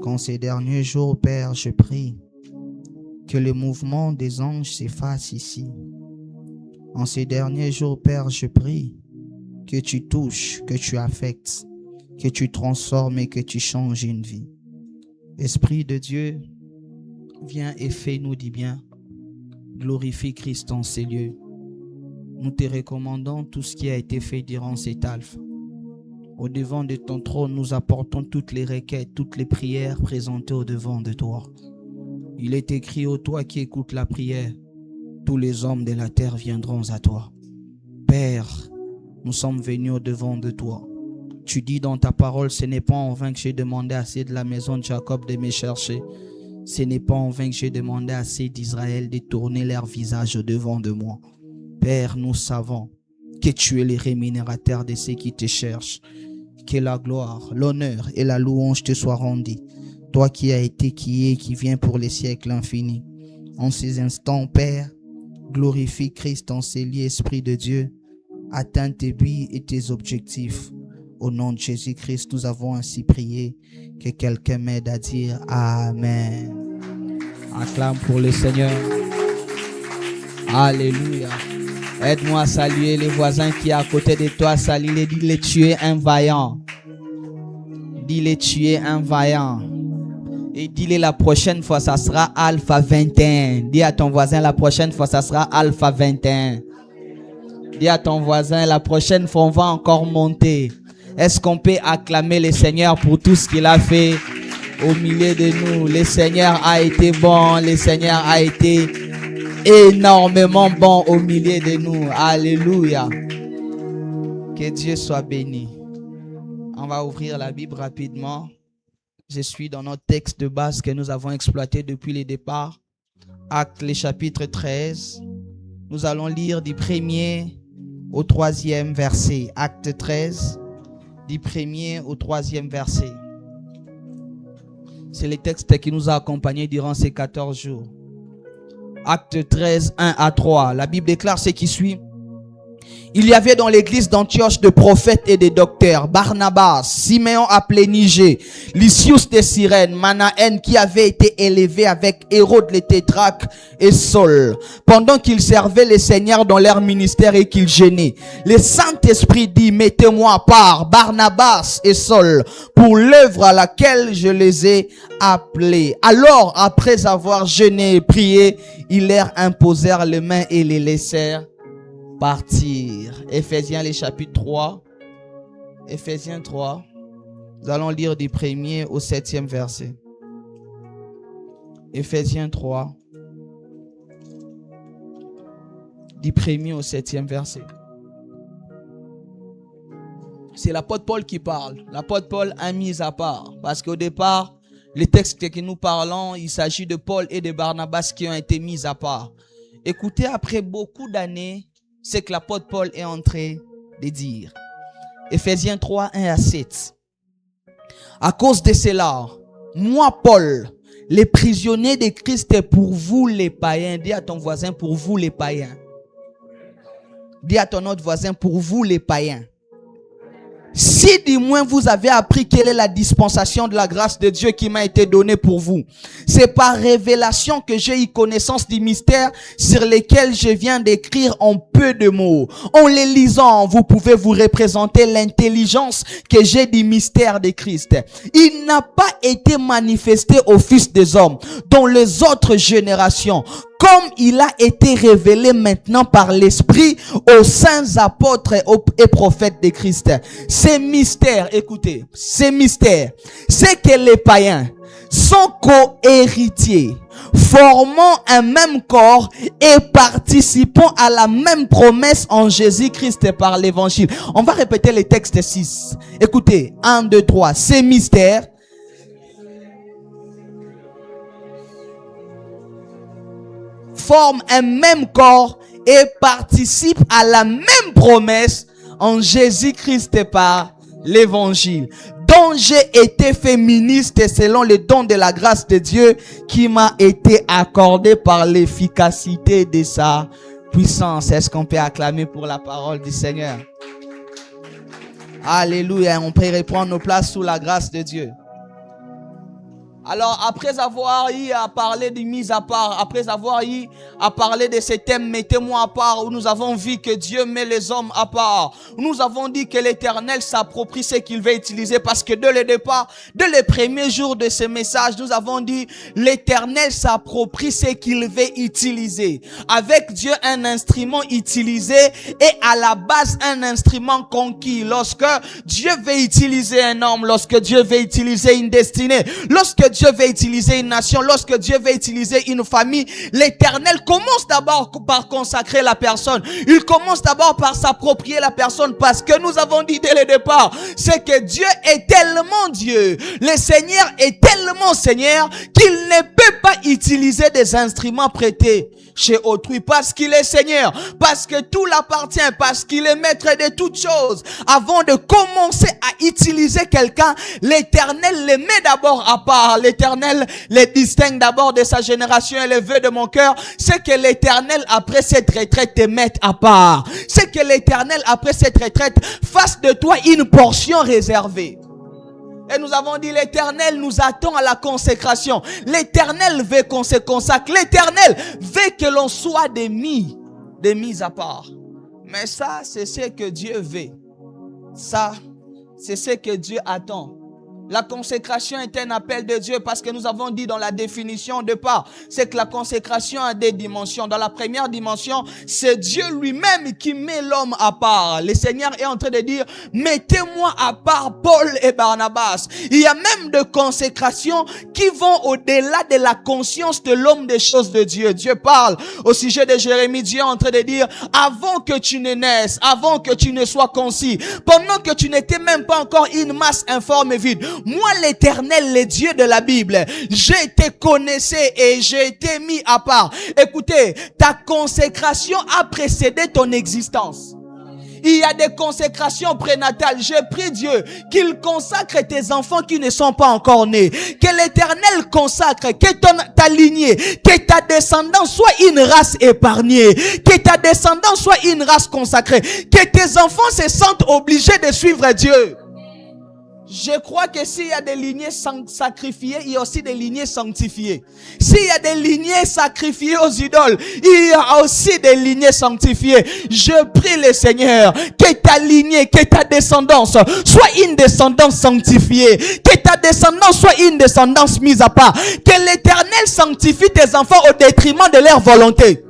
qu'en ces derniers jours, Père, je prie que le mouvement des anges s'efface ici. En ces derniers jours, Père, je prie que tu touches, que tu affectes, que tu transformes et que tu changes une vie. Esprit de Dieu, viens et fais-nous du bien. Glorifie Christ en ces lieux. Nous te recommandons tout ce qui a été fait durant cet alpha. Au devant de ton trône, nous apportons toutes les requêtes, toutes les prières présentées au devant de toi. Il est écrit, ô toi qui écoutes la prière, tous les hommes de la terre viendront à toi. Père, nous sommes venus au devant de toi. Tu dis dans ta parole, ce n'est pas en vain que j'ai demandé à ceux de la maison de Jacob de me chercher. Ce n'est pas en vain que j'ai demandé à ceux d'Israël de tourner leur visage au devant de moi. Père, nous savons que tu es le rémunérateur de ceux qui te cherchent. Que la gloire, l'honneur et la louange te soient rendus. Toi qui as été, qui est, qui vient pour les siècles infinis. En ces instants, Père, glorifie Christ en ces lieux, Esprit de Dieu. Atteins tes buts et tes objectifs. Au nom de Jésus-Christ, nous avons ainsi prié. Que quelqu'un m'aide à dire Amen. Acclame pour le Seigneur. Alléluia. Aide-moi à saluer les voisins qui est à côté de toi. Salue-les, dis-les, tu es un vaillant. Dis-les, tu es un vaillant. Et dis-les, la prochaine fois, ça sera Alpha 21. Dis à ton voisin, la prochaine fois, ça sera Alpha 21. Dis à ton voisin, la prochaine fois, on va encore monter. Est-ce qu'on peut acclamer le Seigneur pour tout ce qu'il a fait au milieu de nous? Le Seigneur a été bon, le Seigneur a été énormément bon au milieu de nous. Alléluia. Que Dieu soit béni. On va ouvrir la Bible rapidement. Je suis dans notre texte de base que nous avons exploité depuis le départ. Actes, le chapitre 13. Nous allons lire du 1er au 3e verset. Acte 13, du 1er au 3e verset. C'est le texte qui nous a accompagnés durant ces 14 jours. Acte 13, 1 à 3. La Bible déclare ce qui suit. Il y avait dans l'église d'Antioche de prophètes et de docteurs, Barnabas, Siméon appelé Niger, Lysius de Cyrène, Manaën qui avait été élevé avec Hérode le tétrarque et Saul. Pendant qu'ils servaient le Seigneur dans leur ministère et qu'ils jeûnaient, le Saint-Esprit dit, mettez-moi à part Barnabas et Saul pour l'œuvre à laquelle je les ai appelés. Alors, après avoir jeûné et prié, ils leur imposèrent les mains et les laissèrent partir. Éphésiens les chapitre 3. Éphésiens 3. Nous allons lire du 1er au 7e verset. Éphésiens 3. Du 1er au 7e verset. C'est l'apôtre Paul qui parle. L'apôtre Paul a mis à part. Parce qu'au départ, les textes que nous parlons, il s'agit de Paul et de Barnabas qui ont été mis à part. Écoutez, après beaucoup d'années, c'est que l'apôtre Paul est en train de dire. Éphésiens 3, 1 à 7. À cause de cela, moi Paul, les prisonniers de Christ est pour vous les païens. Dis à ton voisin, pour vous les païens. Dis à ton autre voisin, pour vous les païens. Si du moins vous avez appris quelle est la dispensation de la grâce de Dieu qui m'a été donnée pour vous, c'est par révélation que j'ai eu connaissance du mystère sur lequel je viens d'écrire en peu de mots. En les lisant, vous pouvez vous représenter l'intelligence que j'ai du mystère de Christ. Il n'a pas été manifesté aux fils des hommes dans les autres générations, comme il a été révélé maintenant par l'Esprit aux saints apôtres et prophètes de Christ. Ces mystères, écoutez, ces mystères, c'est que les païens sont co-héritiers, formant un même corps et participant à la même promesse en Jésus-Christ par l'évangile. On va répéter les textes 6. Écoutez, 1, 2, 3. Ces mystères forment un même corps et participent à la même promesse en Jésus-Christ par l'évangile, dont j'ai été fait ministre selon le don de la grâce de Dieu qui m'a été accordé par l'efficacité de sa puissance. Est-ce qu'on peut acclamer pour la parole du Seigneur? Alléluia. On peut reprendre nos places sous la grâce de Dieu. Alors, après avoir eu à parler de mise à part, après avoir eu à parler de ces thèmes, mettez-moi à part, où nous avons vu que Dieu met les hommes à part. Nous avons dit que l'Éternel s'approprie ce qu'il veut utiliser, parce que dès le départ, dès les premiers jours de ce message, nous avons dit l'Éternel s'approprie ce qu'il veut utiliser. Avec Dieu, un instrument utilisé et à la base un instrument conquis. Lorsque Dieu veut utiliser un homme, lorsque Dieu veut utiliser une destinée, lorsque Dieu veut utiliser une nation, lorsque Dieu veut utiliser une famille, l'Éternel commence d'abord par consacrer la personne. Il commence d'abord par s'approprier la personne, parce que nous avons dit dès le départ, c'est que Dieu est tellement Dieu, le Seigneur est tellement Seigneur qu'il ne peut pas utiliser des instruments prêtés chez autrui, parce qu'il est Seigneur, parce que tout l'appartient, parce qu'il est maître de toutes choses. Avant de commencer à utiliser quelqu'un, l'Éternel les met d'abord à part. L'Éternel les distingue d'abord de sa génération. Et le vœu de mon cœur, c'est que l'Éternel, après cette retraite, te mette à part. C'est que l'Éternel, après cette retraite, fasse de toi une portion réservée. Et nous avons dit, l'Éternel nous attend à la consécration. L'Éternel veut qu'on se consacre. L'Éternel veut que l'on soit des mis à part. Mais ça, c'est ce que Dieu veut. Ça, c'est ce que Dieu attend. La consécration est un appel de Dieu, parce que nous avons dit dans la définition de part, c'est que la consécration a des dimensions. Dans la première dimension, c'est Dieu lui-même qui met l'homme à part. Le Seigneur est en train de dire, mettez-moi à part Paul et Barnabas. Il y a même de consécrations qui vont au-delà de la conscience de l'homme des choses de Dieu. Dieu parle au sujet de Jérémie. Dieu est en train de dire, avant que tu ne naisses, avant que tu ne sois concis, pendant que tu n'étais même pas encore une masse informe et vide, moi, l'Éternel, le Dieu de la Bible, j'ai été connaissé et j'ai été mis à part. Écoutez, ta consécration a précédé ton existence. Il y a des consécrations prénatales. Je prie Dieu qu'il consacre tes enfants qui ne sont pas encore nés. Que l'Éternel consacre, que ta lignée, que ta descendance soit une race épargnée. Que ta descendance soit une race consacrée. Que tes enfants se sentent obligés de suivre Dieu. Je crois que s'il y a des lignées sacrifiées, il y a aussi des lignées sanctifiées. S'il y a des lignées sacrifiées aux idoles, il y a aussi des lignées sanctifiées. Je prie le Seigneur que ta lignée, que ta descendance soit une descendance sanctifiée. Que ta descendance soit une descendance mise à part. Que l'Éternel sanctifie tes enfants au détriment de leur volonté.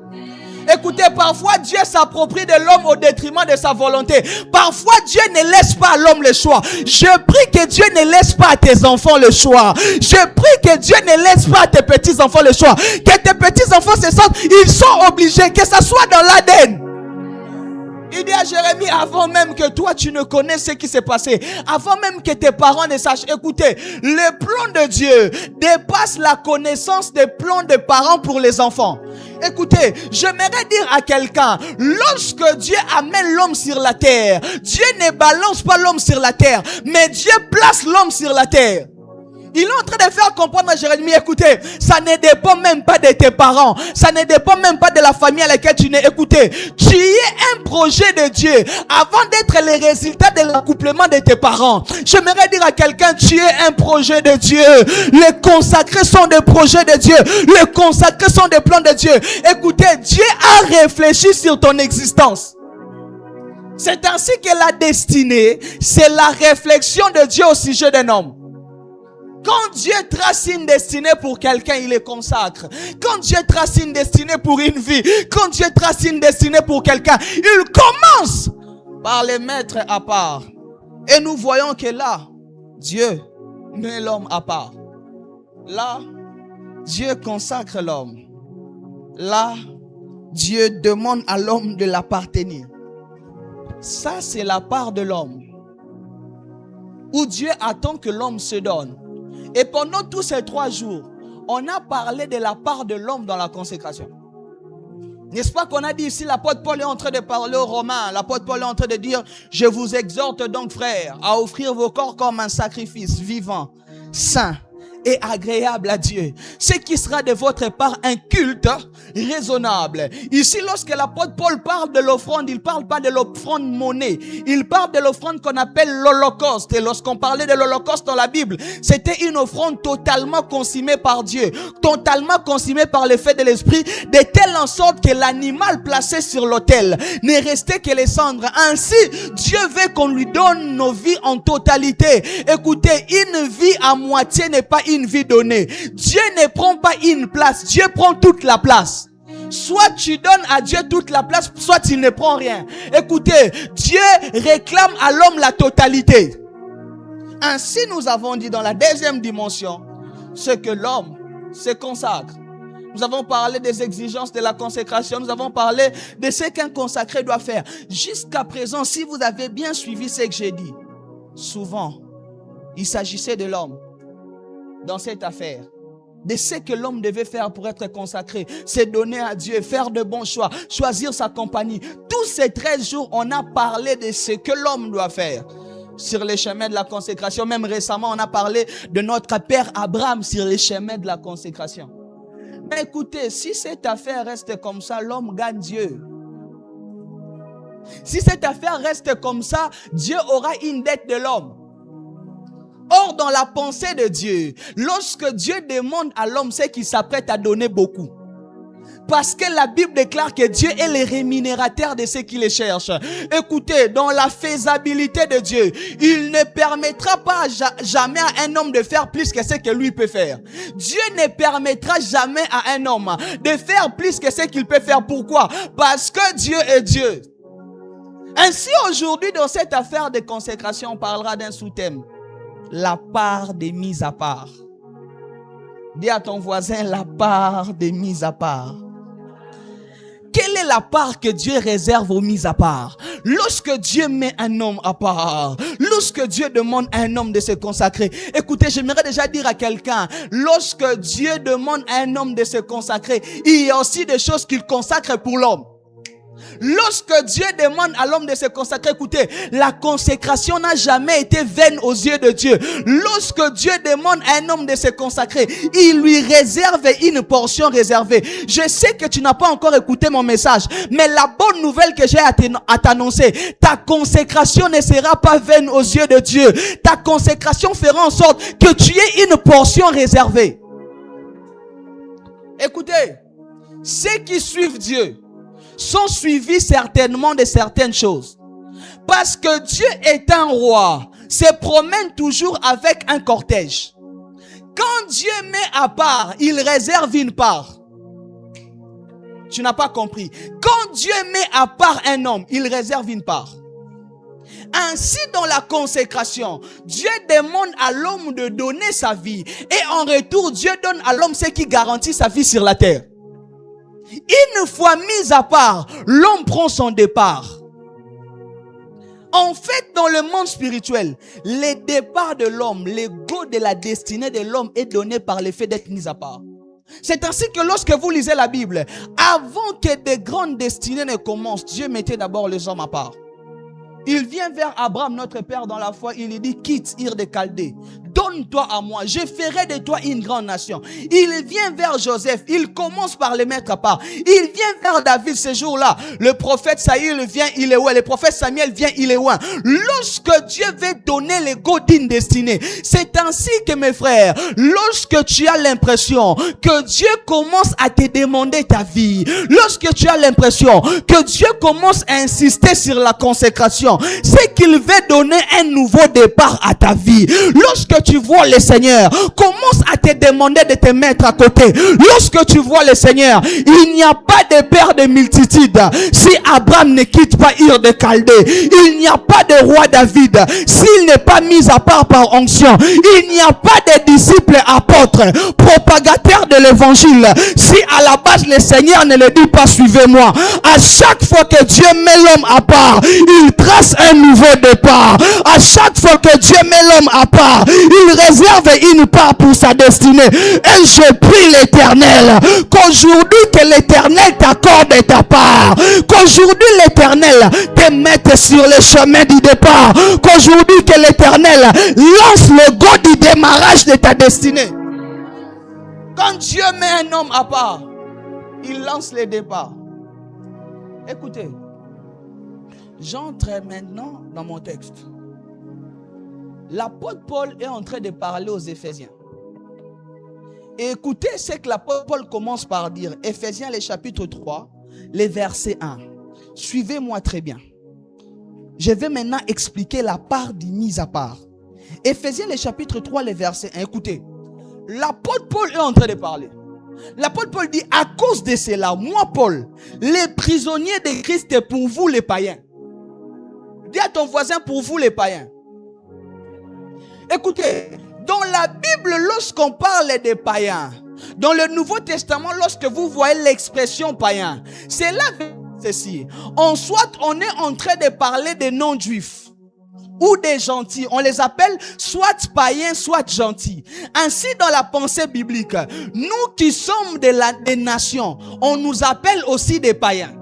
Écoutez, parfois Dieu s'approprie de l'homme au détriment de sa volonté. Parfois Dieu ne laisse pas à l'homme le choix. Je prie que Dieu ne laisse pas à tes enfants le choix. Je prie que Dieu ne laisse pas à tes petits enfants le choix. Que tes petits enfants se sentent, ils sont obligés, que ça soit dans l'ADN. Il dit à Jérémie, avant même que toi tu ne connaisses ce qui s'est passé, avant même que tes parents ne sachent, écoutez, le plan de Dieu dépasse la connaissance des plans des parents pour les enfants. Écoutez, j'aimerais dire à quelqu'un, lorsque Dieu amène l'homme sur la terre, Dieu ne balance pas l'homme sur la terre, mais Dieu place l'homme sur la terre. Il est en train de faire comprendre à Jérémie, écoutez, ça ne dépend même pas de tes parents, ça ne dépend même pas de la famille à laquelle tu n'es. Écoutez, tu es un projet de Dieu avant d'être le résultat de l'accouplement de tes parents. J'aimerais dire à quelqu'un, tu es un projet de Dieu. Les consacrés sont des projets de Dieu. Les consacrés sont des plans de Dieu. Écoutez, Dieu a réfléchi sur ton existence. C'est ainsi que la destinée, c'est la réflexion de Dieu au sujet d'un homme. Quand Dieu trace une destinée pour quelqu'un, il les consacre. Quand Dieu trace une destinée pour une vie, quand Dieu trace une destinée pour quelqu'un, il commence par les mettre à part. Et nous voyons que là, Dieu met l'homme à part. Là, Dieu consacre l'homme. Là, Dieu demande à l'homme de l'appartenir. Ça, c'est la part de l'homme, où Dieu attend que l'homme se donne. Et pendant tous ces 3 jours, on a parlé de la part de l'homme dans la consécration. N'est-ce pas qu'on a dit ici, l'apôtre Paul est en train de parler aux Romains. L'apôtre Paul est en train de dire, je vous exhorte donc, frères, à offrir vos corps comme un sacrifice vivant, saint et agréable à Dieu. Ce qui sera de votre part un culte raisonnable. Ici, lorsque l'apôtre Paul parle de l'offrande, il parle pas de l'offrande monnaie. Il parle de l'offrande qu'on appelle l'Holocauste. Et lorsqu'on parlait de l'Holocauste dans la Bible, c'était une offrande totalement consommée par Dieu, totalement consommée par le feu de l'esprit, de telle en sorte que l'animal placé sur l'autel n'est resté que les cendres. Ainsi, Dieu veut qu'on lui donne nos vies en totalité. Écoutez, une vie à moitié n'est pas une vie donnée. Dieu ne prend pas une place, Dieu prend toute la place. Soit tu donnes à Dieu toute la place, soit il ne prend rien. Écoutez, Dieu réclame à l'homme la totalité. Ainsi, nous avons dit dans la deuxième dimension, ce que l'homme se consacre. Nous avons parlé des exigences de la consécration. Nous avons parlé de ce qu'un consacré doit faire. Jusqu'à présent, si vous avez bien suivi ce que j'ai dit, souvent, il s'agissait de l'homme dans cette affaire. De ce que l'homme devait faire pour être consacré, c'est donner à Dieu, faire de bons choix, choisir sa compagnie. Tous ces 13 jours, on a parlé de ce que l'homme doit faire sur les chemins de la consécration. Même récemment, on a parlé de notre père Abraham sur les chemins de la consécration. Mais écoutez, si cette affaire reste comme ça, l'homme gagne Dieu. Si cette affaire reste comme ça, Dieu aura une dette de l'homme. Or, dans la pensée de Dieu, lorsque Dieu demande à l'homme, c'est qu'il s'apprête à donner beaucoup. Parce que la Bible déclare que Dieu est le rémunérateur de ceux qui les cherchent. Écoutez, dans la faisabilité de Dieu, il ne permettra pas jamais à un homme de faire plus que ce que lui peut faire. Dieu ne permettra jamais à un homme de faire plus que ce qu'il peut faire. Pourquoi? Parce que Dieu est Dieu. Ainsi, aujourd'hui, dans cette affaire de consécration, on parlera d'un sous-thème. La part des mises à part. Dis à ton voisin, la part des mises à part. Quelle est la part que Dieu réserve aux mises à part? Lorsque Dieu met un homme à part, lorsque Dieu demande à un homme de se consacrer, écoutez, j'aimerais déjà dire à quelqu'un, lorsque Dieu demande à un homme de se consacrer, il y a aussi des choses qu'il consacre pour l'homme. Lorsque Dieu demande à l'homme de se consacrer, écoutez, la consécration n'a jamais été vaine aux yeux de Dieu. Lorsque Dieu demande à un homme de se consacrer, il lui réserve une portion réservée. Je sais que tu n'as pas encore écouté mon message, mais la bonne nouvelle que j'ai à t'annoncer, ta consécration ne sera pas vaine aux yeux de Dieu. Ta consécration fera en sorte que tu aies une portion réservée. Écoutez, ceux qui suivent Dieu sont suivis certainement de certaines choses. Parce que Dieu est un roi, se promène toujours avec un cortège. Quand Dieu met à part, il réserve une part. Tu n'as pas compris. Quand Dieu met à part un homme, il réserve une part. Ainsi, dans la consécration, Dieu demande à l'homme de donner sa vie. Et en retour, Dieu donne à l'homme ce qui garantit sa vie sur la terre. Une fois mis à part, l'homme prend son départ. En fait, dans le monde spirituel, le départ de l'homme, l'ego de la destinée de l'homme est donné par le fait d'être mis à part. C'est ainsi que lorsque vous lisez la Bible, avant que de grandes destinées ne commencent, Dieu mettait d'abord les hommes à part. Il vient vers Abraham, notre père dans la foi, il lui dit, quitte Ur de Chaldée, donne-toi à moi, je ferai de toi une grande nation. Il vient vers Joseph, il commence par le mettre à part. Il vient vers David ce jour-là. Le prophète Saül vient, il est loin. Le prophète Samuel vient, il est loin. Lorsque Dieu veut donner les go d'une destinée, c'est ainsi que mes frères, lorsque tu as l'impression que Dieu commence à te demander ta vie, lorsque tu as l'impression que Dieu commence à insister sur la consécration, c'est qu'il veut donner un nouveau départ à ta vie. Lorsque tu vois le Seigneur commence à te demander de te mettre à côté. Lorsque tu vois le Seigneur, il n'y a pas de père de multitude. Si Abraham ne quitte pas Ur de Chaldée, il n'y a pas de roi David. S'il n'est pas mis à part par onction, il n'y a pas de disciples apôtres, propagateurs de l'évangile. Si à la base le Seigneur ne le dit pas suivez-moi, à chaque fois que Dieu met l'homme à part, il trace un nouveau départ. À chaque fois que Dieu met l'homme à part, il réserve une part pour sa destinée. Et je prie l'Éternel qu'aujourd'hui que l'Éternel t'accorde ta part, qu'aujourd'hui l'Éternel te mette sur le chemin du départ, qu'aujourd'hui que l'Éternel lance le go du démarrage de ta destinée. Quand Dieu met un homme à part, il lance les départs. Écoutez, j'entre maintenant dans mon texte. L'apôtre Paul est en train de parler aux Éphésiens. Et écoutez ce que l'apôtre Paul commence par dire. Éphésiens, le chapitre 3, les versets 1. Suivez-moi très bien. Je vais maintenant expliquer la part du mise à part. Éphésiens, le chapitre 3, les versets 1. Écoutez, l'apôtre Paul est en train de parler. L'apôtre Paul dit, à cause de cela, moi Paul, les prisonniers de Christ et pour vous les païens. Dis à ton voisin, pour vous les païens. Écoutez, dans la Bible, lorsqu'on parle des païens, dans le Nouveau Testament, lorsque vous voyez l'expression païen, c'est là ceci. Soit on est en train de parler des non-juifs ou des gentils. On les appelle soit païens, soit gentils. Ainsi, dans la pensée biblique, nous qui sommes des nations, on nous appelle aussi des païens.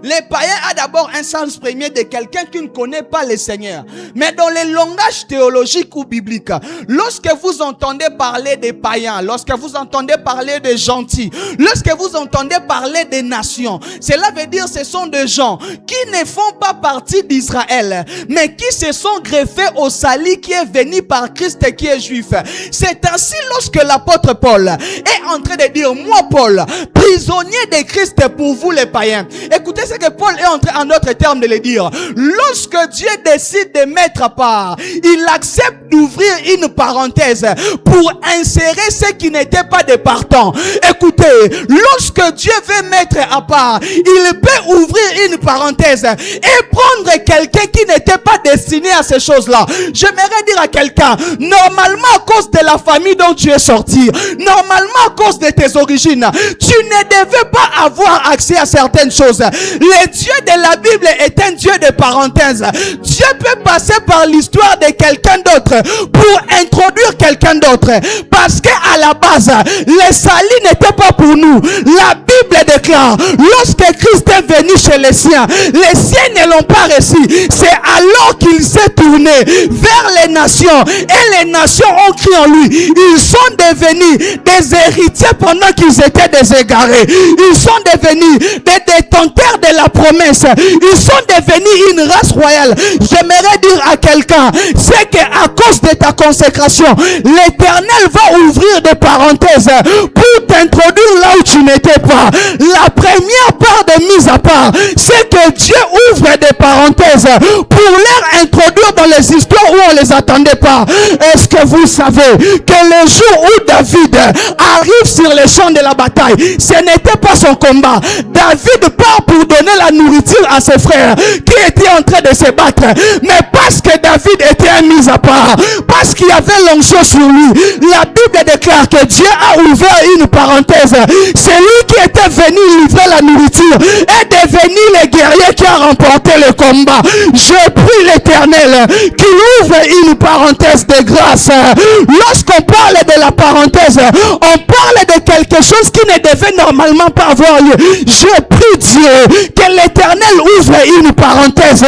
Les païens a d'abord un sens premier de quelqu'un qui ne connaît pas le Seigneur. Mais dans les langages théologiques ou bibliques, lorsque vous entendez parler des païens, lorsque vous entendez parler des gentils, lorsque vous entendez parler des nations, cela veut dire ce sont des gens qui ne font pas partie d'Israël, mais qui se sont greffés au salut qui est venu par Christ et qui est juif. C'est ainsi lorsque l'apôtre Paul est en train de dire, moi Paul, prisonnier de Christ pour vous les païens. Écoutez ce que Paul est en train, en d'autres termes, de le dire. Lorsque Dieu décide de mettre à part, il accepte d'ouvrir une parenthèse pour insérer ceux qui n'étaient pas des partants. Écoutez, lorsque Dieu veut mettre à part, il peut ouvrir une parenthèse et prendre quelqu'un qui n'était pas destiné à ces choses-là. J'aimerais dire à quelqu'un, normalement à cause de la famille dont tu es sorti, normalement à cause de tes origines, tu ne devais pas avoir accès à certaines choses. Le Dieu de la Bible est un Dieu de parenthèse. Dieu peut passer par l'histoire de quelqu'un d'autre pour introduire quelqu'un d'autre. Parce qu'à la base, le salut n'était pas pour nous. La Bible déclare, lorsque Christ est venu chez les siens ne l'ont pas reçu. C'est alors qu'il s'est tourné vers les nations et les nations ont crié en lui. Ils sont devenus des héritiers pendant qu'ils étaient des égarés. Ils sont devenus des détenteurs de la promesse. Ils sont devenus une race royale. J'aimerais dire à quelqu'un, c'est qu'à cause de ta consécration, l'Éternel va ouvrir des parenthèses pour t'introduire là où tu n'étais pas. La première part de mise à part, c'est que Dieu ouvre des parenthèses pour leur introduire dans les histoires où on ne les attendait pas. Est-ce que vous savez que le jour où David arrive sur les champs de la bataille, ce n'était pas son combat. David part pour donner la nourriture à ses frères qui étaient en train de se battre. Mais parce que David était mis à part, parce qu'il y avait l'onction sur lui, la Bible déclare que Dieu a ouvert une parenthèse. C'est lui qui était venu livrer la nourriture est devenu le guerrier qui a remporté le combat. Je prie l'Éternel qu'il ouvre une parenthèse de grâce. Lorsqu'on parle de la parenthèse, on parle de quelque chose qui ne devait normalement pas avoir lieu. Je prie Dieu que l'Éternel ouvre une parenthèse.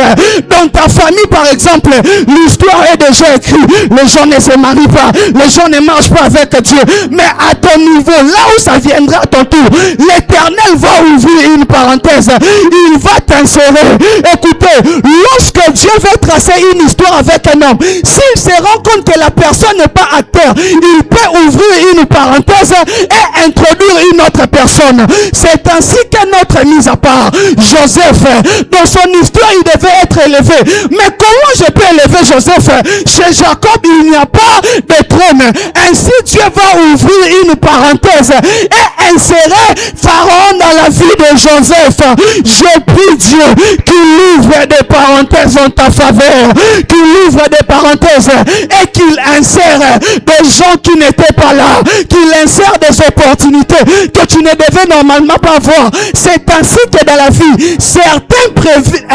Dans ta famille par exemple, l'histoire est déjà écrite. Les gens ne se marient pas, les gens ne marchent pas avec Dieu. Mais à ton niveau, là où ça viendra à ton tour, l'Éternel va ouvrir une parenthèse. Il va t'insérer. Écoutez, lorsque Dieu veut tracer une histoire avec un homme, s'il se rend compte que la personne n'est pas acteur, il peut ouvrir une parenthèse et introduire une autre personne. C'est ainsi que notre mise à part, Joseph, dans son histoire, il devait être élevé. Mais comment je peux élever Joseph? Chez Jacob, il n'y a pas de trône. Ainsi, Dieu va ouvrir une parenthèse et insérer Pharaon dans la vie de Joseph. Je prie Dieu qu'il ouvre des parenthèses en ta faveur, qu'il ouvre des parenthèses et qu'il insère des gens qui n'étaient pas là, qu'il insère des opportunités que tu ne devais normalement pas avoir. C'est ainsi que dans la vie, certains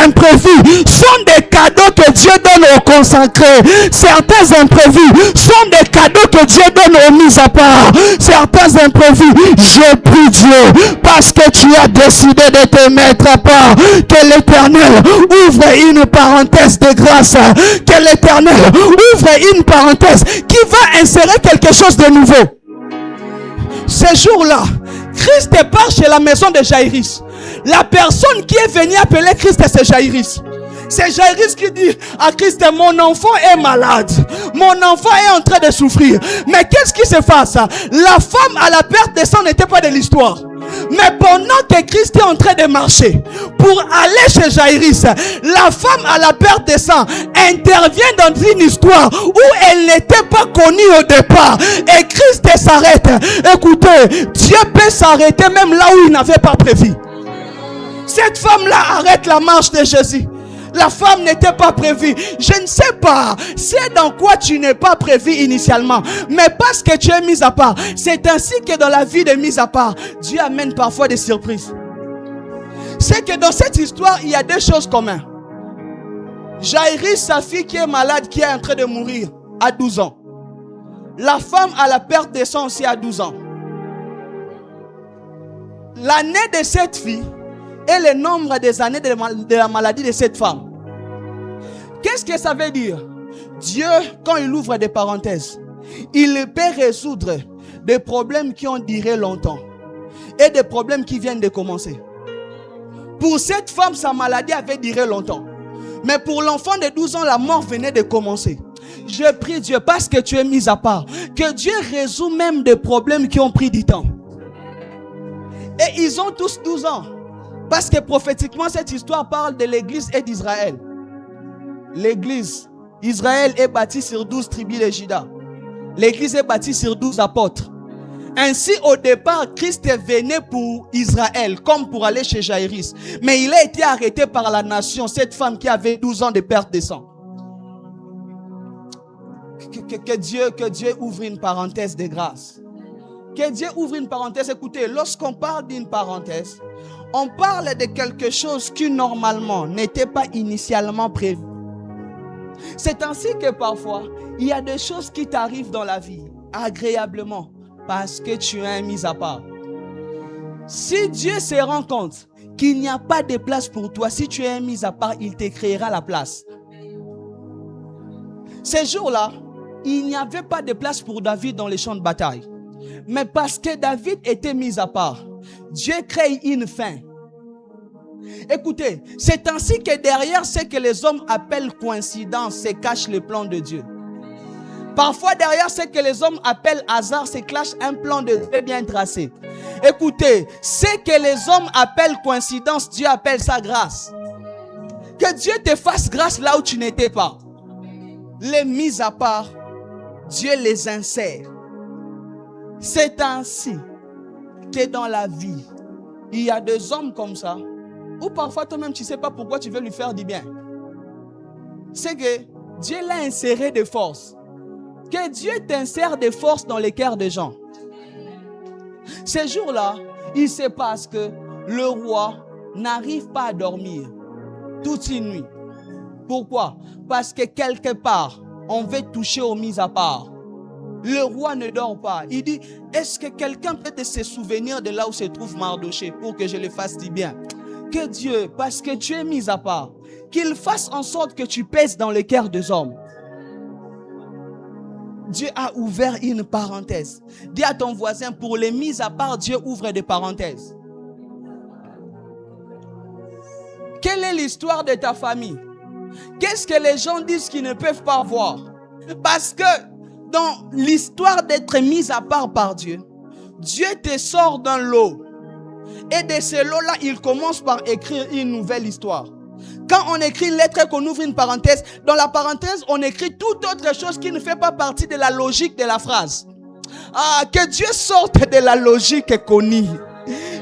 imprévus sont des cadeaux que Dieu donne aux consacrés. Certains imprévus sont des cadeaux que Dieu donne aux mises à part. Certains imprévus, je prie Dieu, parce que tu as décidé de te mettre à part, que l'Éternel ouvre une parenthèse de grâce, que l'Éternel ouvre une parenthèse qui va insérer quelque chose de nouveau. Ce jour-là, Christ part chez la maison de Jaïrus. La personne qui est venue appeler Christ, c'est Jaïrus. C'est Jaïrus qui dit à Christ, mon enfant est malade. Mon enfant est en train de souffrir. Mais qu'est-ce qui se passe? La femme à la perte de sang n'était pas de l'histoire. Mais pendant que Christ est en train de marcher pour aller chez Jaïrus, la femme à la perte de sang intervient dans une histoire où elle n'était pas connue au départ. Et Christ s'arrête. Écoutez, Dieu peut s'arrêter même là où il n'avait pas prévu. Cette femme-là arrête la marche de Jésus. La femme n'était pas prévue. Je ne sais pas c'est dans quoi tu n'es pas prévu initialement. Mais parce que tu es mis à part. C'est ainsi que dans la vie de mise à part, Dieu amène parfois des surprises. C'est que dans cette histoire, il y a deux choses communes. Jaïrus, sa fille qui est malade, qui est en train de mourir à 12 ans. La femme à la perte de sang aussi à 12 ans. L'année de cette fille et le nombre des années de la maladie de cette femme. Qu'est-ce que ça veut dire? Dieu, quand il ouvre des parenthèses, il peut résoudre des problèmes qui ont duré longtemps et des problèmes qui viennent de commencer. Pour cette femme, sa maladie avait duré longtemps. Mais pour l'enfant de 12 ans, la mort venait de commencer. Je prie Dieu, parce que tu es mis à part, que Dieu résout même des problèmes qui ont pris du temps. Et ils ont tous 12 ans. Parce que prophétiquement, cette histoire parle de l'église et d'Israël. L'église, Israël est bâti sur 12 tribus de Juda. L'église est bâtie sur 12 apôtres. Ainsi, au départ, Christ venait pour Israël, comme pour aller chez Jaïrus. Mais il a été arrêté par la nation, cette femme qui avait 12 ans de perte de sang. Que Dieu ouvre une parenthèse de grâce. Que Dieu ouvre une parenthèse. Écoutez, lorsqu'on parle d'une parenthèse, on parle de quelque chose qui normalement n'était pas initialement prévu. C'est ainsi que parfois, il y a des choses qui t'arrivent dans la vie agréablement parce que tu es mis à part. Si Dieu se rend compte qu'il n'y a pas de place pour toi, si tu es mis à part, il te créera la place. Ces jours-là, il n'y avait pas de place pour David dans les champs de bataille. Mais parce que David était mis à part, Dieu crée une fin. Écoutez, c'est ainsi que derrière ce que les hommes appellent coïncidence se cache le plan de Dieu. Parfois derrière ce que les hommes appellent hasard se cache un plan de Dieu bien tracé. Écoutez, ce que les hommes appellent coïncidence, Dieu appelle ça grâce. Que Dieu te fasse grâce là où tu n'étais pas. Les mis à part, Dieu les insère. C'est ainsi que dans la vie, il y a des hommes comme ça, où parfois toi-même tu ne sais pas pourquoi tu veux lui faire du bien. C'est que Dieu l'a inséré des forces. Que Dieu t'insère des forces dans les cœurs des gens. Ces jours-là, il se passe que le roi n'arrive pas à dormir toute une nuit. Pourquoi? Parce que quelque part, on veut toucher aux mises à part. Le roi ne dort pas. Il dit, est-ce que quelqu'un peut se souvenir de là où se trouve Mardoché pour que je le fasse du bien? Que Dieu, parce que tu es mis à part, qu'il fasse en sorte que tu pèses dans le cœur des hommes. Dieu a ouvert une parenthèse. Dis à ton voisin, pour les mises à part, Dieu ouvre des parenthèses. Quelle est l'histoire de ta famille? Qu'est-ce que les gens disent qu'ils ne peuvent pas voir? Parce que dans l'histoire d'être mise à part par Dieu, Dieu te sort d'un lot. Et de ce lot-là, il commence par écrire une nouvelle histoire. Quand on écrit une lettre et qu'on ouvre une parenthèse, dans la parenthèse, on écrit toute autre chose qui ne fait pas partie de la logique de la phrase. Ah, que Dieu sorte de la logique connue.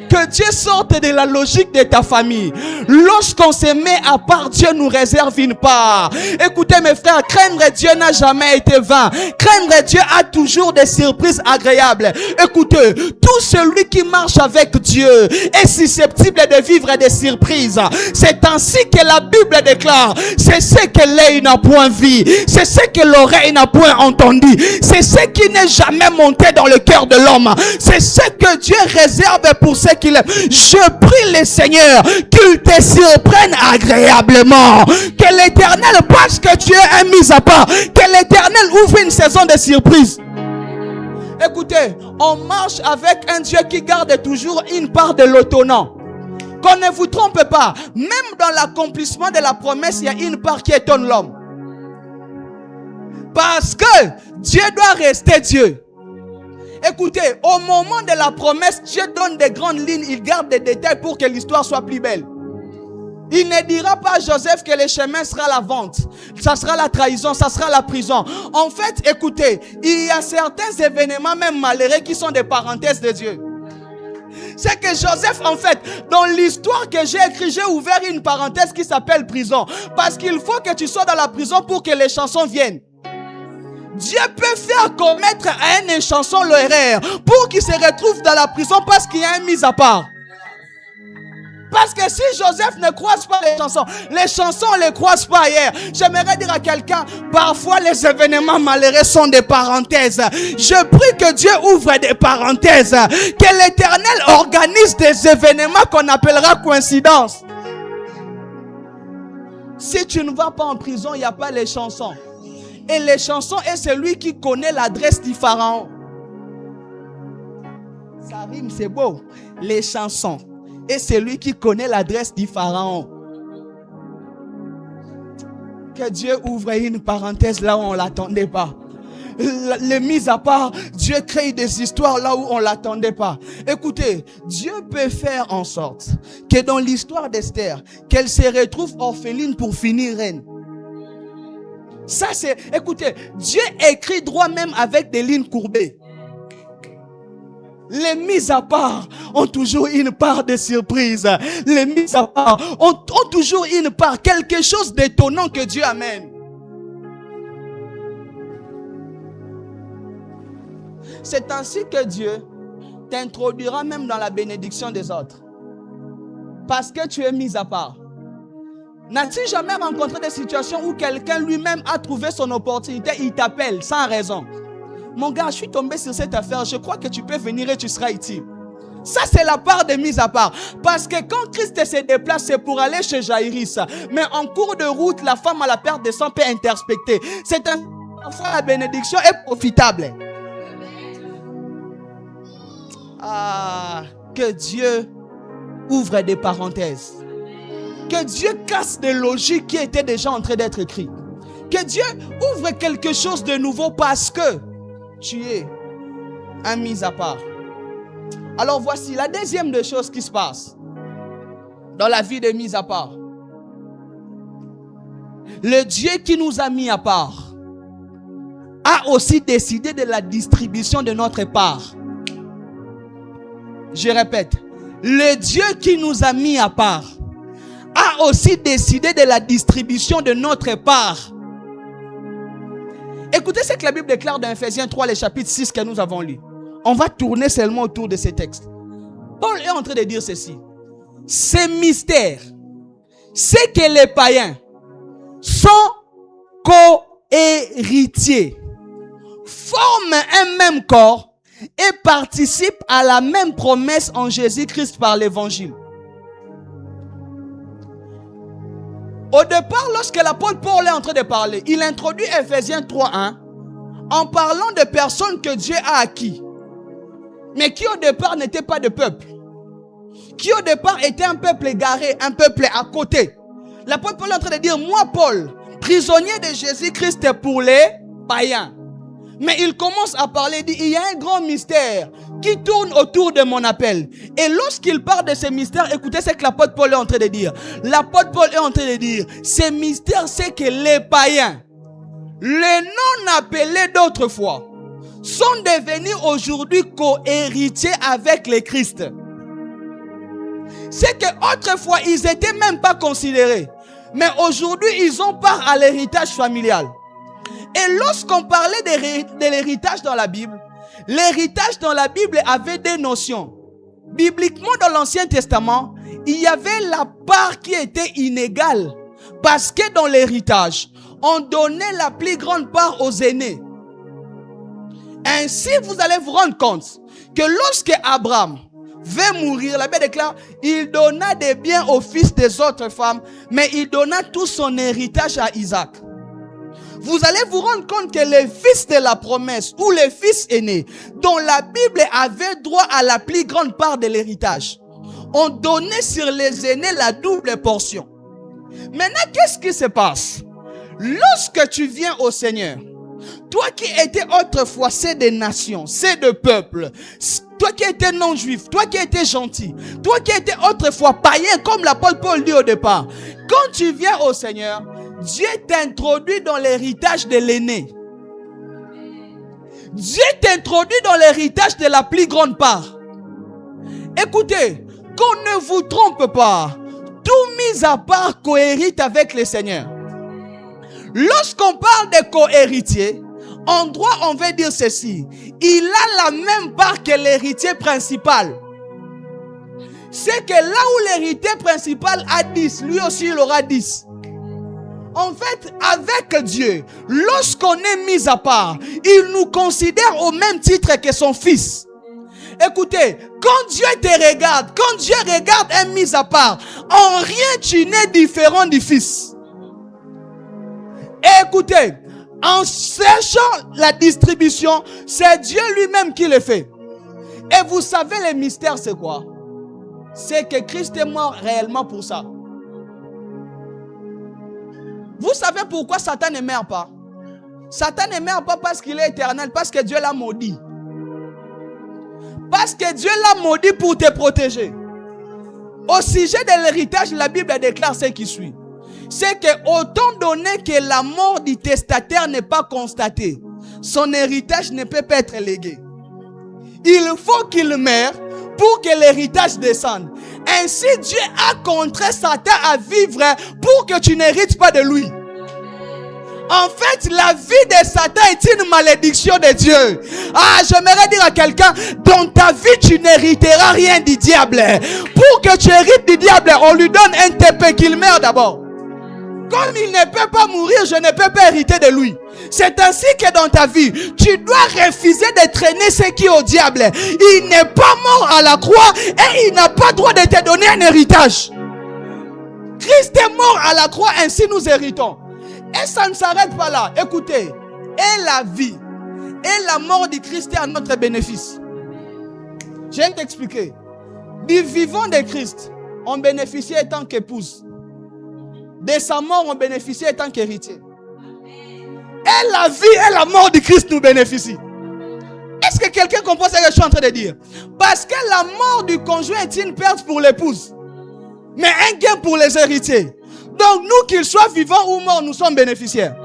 Que Dieu sorte de la logique de ta famille. Lorsqu'on se met à part, Dieu nous réserve une part. Écoutez mes frères, craindre Dieu n'a jamais été vain. Craindre Dieu a toujours des surprises agréables. Écoutez, tout celui qui marche avec Dieu est susceptible de vivre des surprises. C'est ainsi que la Bible déclare. C'est ce que l'œil n'a point vu. C'est ce que l'oreille n'a point entendu. C'est ce qui n'est jamais monté dans le cœur de l'homme. C'est ce que Dieu réserve pour ceux qu'il aime. Je prie le Seigneur qu'il te surprenne agréablement. Que l'Éternel, parce que tu es un mis à part, que l'Éternel ouvre une saison de surprise. Écoutez, on marche avec un Dieu qui garde toujours une part de l'étonnant. Qu'on ne vous trompe pas, même dans l'accomplissement de la promesse, il y a une part qui étonne l'homme. Parce que Dieu doit rester Dieu. Écoutez, au moment de la promesse, Dieu donne des grandes lignes, il garde des détails pour que l'histoire soit plus belle. Il ne dira pas à Joseph que le chemin sera la vente, ça sera la trahison, ça sera la prison. En fait, écoutez, il y a certains événements même malheureux qui sont des parenthèses de Dieu. C'est que Joseph, en fait, dans l'histoire que j'ai écrite, j'ai ouvert une parenthèse qui s'appelle prison. Parce qu'il faut que tu sois dans la prison pour que les chansons viennent. Dieu peut faire commettre à un chanson l'erreur pour qu'il se retrouve dans la prison parce qu'il y a une mise à part. Parce que si Joseph ne croise pas les chansons on ne les croise pas ailleurs. J'aimerais dire à quelqu'un, parfois les événements malheureux sont des parenthèses. Je prie que Dieu ouvre des parenthèses. Que l'Éternel organise des événements qu'on appellera coïncidences. Si tu ne vas pas en prison, il n'y a pas les chansons. Et les chansons est celui qui connaît l'adresse du pharaon. Ça rime, c'est beau. Les chansons. Et celui qui connaît l'adresse du pharaon. Que Dieu ouvre une parenthèse là où on ne l'attendait pas. Les mises à part, Dieu crée des histoires là où on ne l'attendait pas. Écoutez, Dieu peut faire en sorte que dans l'histoire d'Esther, qu'elle se retrouve orpheline pour finir reine. Ça c'est, écoutez, Dieu écrit droit même avec des lignes courbées. Les mises à part ont toujours une part de surprise. Les mises à part ont toujours une part, quelque chose d'étonnant que Dieu amène. C'est ainsi que Dieu t'introduira même dans la bénédiction des autres. Parce que tu es mis à part. N'as-tu jamais rencontré des situations où quelqu'un lui-même a trouvé son opportunité, il t'appelle sans raison? Mon gars, je suis tombé sur cette affaire, je crois que tu peux venir et tu seras utile. Ça, c'est la part de mise à part. Parce que quand Christ se déplace, c'est pour aller chez Jaïris. Mais en cours de route, la femme à la perte de sang peut interspecter. C'est un... Parfois, la bénédiction est profitable. Ah, que Dieu ouvre des parenthèses. Que Dieu casse des logiques qui étaient déjà en train d'être écrites. Que Dieu ouvre quelque chose de nouveau parce que tu es un mis à part. Alors voici la deuxième des choses qui se passe dans la vie de mis à part. Le Dieu qui nous a mis à part a aussi décidé de la distribution de notre part. Je répète, le Dieu qui nous a mis à part a aussi décidé de la distribution de notre part. Écoutez ce que la Bible déclare dans Ephésiens 3, le chapitre 6 que nous avons lu. On va tourner seulement autour de ces textes. Paul est en train de dire ceci. Ces mystères, c'est que les païens sont co-héritiers, forment un même corps et participent à la même promesse en Jésus-Christ par l'évangile. Au départ, lorsque l'apôtre Paul est en train de parler, il introduit Ephésiens 3:1 en parlant de personnes que Dieu a acquis, mais qui au départ n'étaient pas de peuple, qui au départ étaient un peuple égaré, un peuple à côté. L'apôtre Paul est en train de dire, moi Paul, prisonnier de Jésus-Christ pour les païens. Mais il commence à parler, il dit, il y a un grand mystère qui tourne autour de mon appel. Et lorsqu'il parle de ce mystère, écoutez ce que l'apôtre Paul est en train de dire. L'apôtre Paul est en train de dire, ce mystère, c'est que les païens, les non appelés d'autrefois, sont devenus aujourd'hui co-héritiers avec le Christ. C'est qu'autrefois, ils n'étaient même pas considérés. Mais aujourd'hui, ils ont part à l'héritage familial. Et lorsqu'on parlait de l'héritage dans la Bible, l'héritage dans la Bible avait des notions. Bibliquement, dans l'Ancien Testament, il y avait la part qui était inégale. Parce que dans l'héritage, on donnait la plus grande part aux aînés. Ainsi, vous allez vous rendre compte que lorsque Abraham veut mourir, la Bible déclare, il donna des biens aux fils des autres femmes, mais il donna tout son héritage à Isaac. vous allez vous rendre compte que les fils de la promesse ou les fils aînés, dont la Bible avait droit à la plus grande part de l'héritage, ont donné sur les aînés la double portion. Maintenant, qu'est-ce qui se passe? Lorsque tu viens au Seigneur, toi qui étais autrefois c'est des nations, c'est de peuples, toi qui étais non-juif, toi qui étais gentil, toi qui étais autrefois païen comme l'apôtre Paul dit au départ, quand tu viens au Seigneur, Dieu t'introduit dans l'héritage de l'aîné. Dieu t'introduit dans l'héritage de la plus grande part. Écoutez, qu'on ne vous trompe pas, tout mis à part cohérite avec le Seigneur. Lorsqu'on parle de co-héritier, en droit on veut dire ceci: il a la même part que l'héritier principal. C'est que là où l'héritier principal a 10, lui aussi il aura 10. En fait, avec Dieu, lorsqu'on est mis à part, il nous considère au même titre que son fils. Écoutez, quand Dieu te regarde, quand Dieu regarde un mis à part, en rien tu n'es différent du fils. Et écoutez, en cherchant la distribution, c'est Dieu lui-même qui le fait. Et vous savez le mystère c'est quoi? C'est que Christ est mort réellement pour ça. Vous savez pourquoi Satan ne meurt pas? Satan ne meurt pas parce qu'il est éternel, parce que Dieu l'a maudit. Parce que Dieu l'a maudit pour te protéger. Au sujet de l'héritage, la Bible déclare ce qui suit. C'est que autant donné que la mort du testataire n'est pas constatée, son héritage ne peut pas être légué. Il faut qu'il meure pour que l'héritage descende. Ainsi, Dieu a contraint Satan à vivre pour que tu n'hérites pas de lui. En fait, la vie de Satan est une malédiction de Dieu. J'aimerais dire à quelqu'un, dans ta vie, tu n'hériteras rien du diable. Pour que tu hérites du diable, on lui donne un TP qu'il meurt d'abord. Comme il ne peut pas mourir, je ne peux pas hériter de lui. C'est ainsi que dans ta vie, tu dois refuser de traîner ce qui est au diable. Il n'est pas mort à la croix et il n'a pas droit de te donner un héritage. Christ est mort à la croix, ainsi nous héritons. Et ça ne s'arrête pas là. Écoutez, et la vie et la mort du Christ est à notre bénéfice. Je viens t'expliquer. Du vivant de Christ, on bénéficie en tant qu'épouse. De sa mort, on bénéficie en tant qu'héritier. Et la vie et la mort du Christ nous bénéficient. Est-ce que quelqu'un comprend ce que je suis en train de dire? Parce que la mort du conjoint est une perte pour l'épouse, mais un gain pour les héritiers. Donc nous, qu'ils soient vivants ou morts, nous sommes bénéficiaires.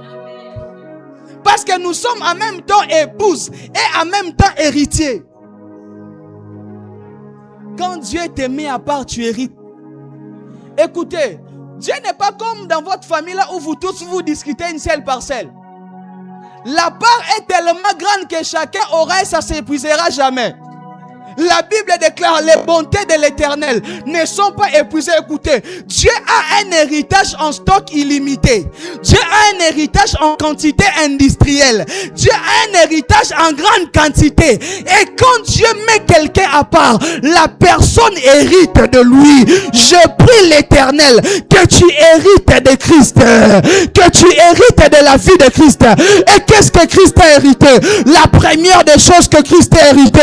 Parce que nous sommes en même temps épouses et en même temps héritiers. Quand Dieu te met à part, tu hérites. Écoutez, Dieu n'est pas comme dans votre famille là où vous tous vous discutez une seule parcelle. La part est tellement grande que chacun aura et ça ne s'épuisera jamais. La Bible déclare les bontés de l'Éternel ne sont pas épuisées. Écoutez, Dieu a un héritage en stock illimité. Dieu a un héritage en quantité industrielle. Dieu a un héritage en grande quantité. Et quand Dieu met quelqu'un à part, la personne hérite de lui. Je prie l'Éternel que tu hérites de Christ, que tu hérites de la vie de Christ. Et qu'est-ce que Christ a hérité? La première des choses que Christ a hérité,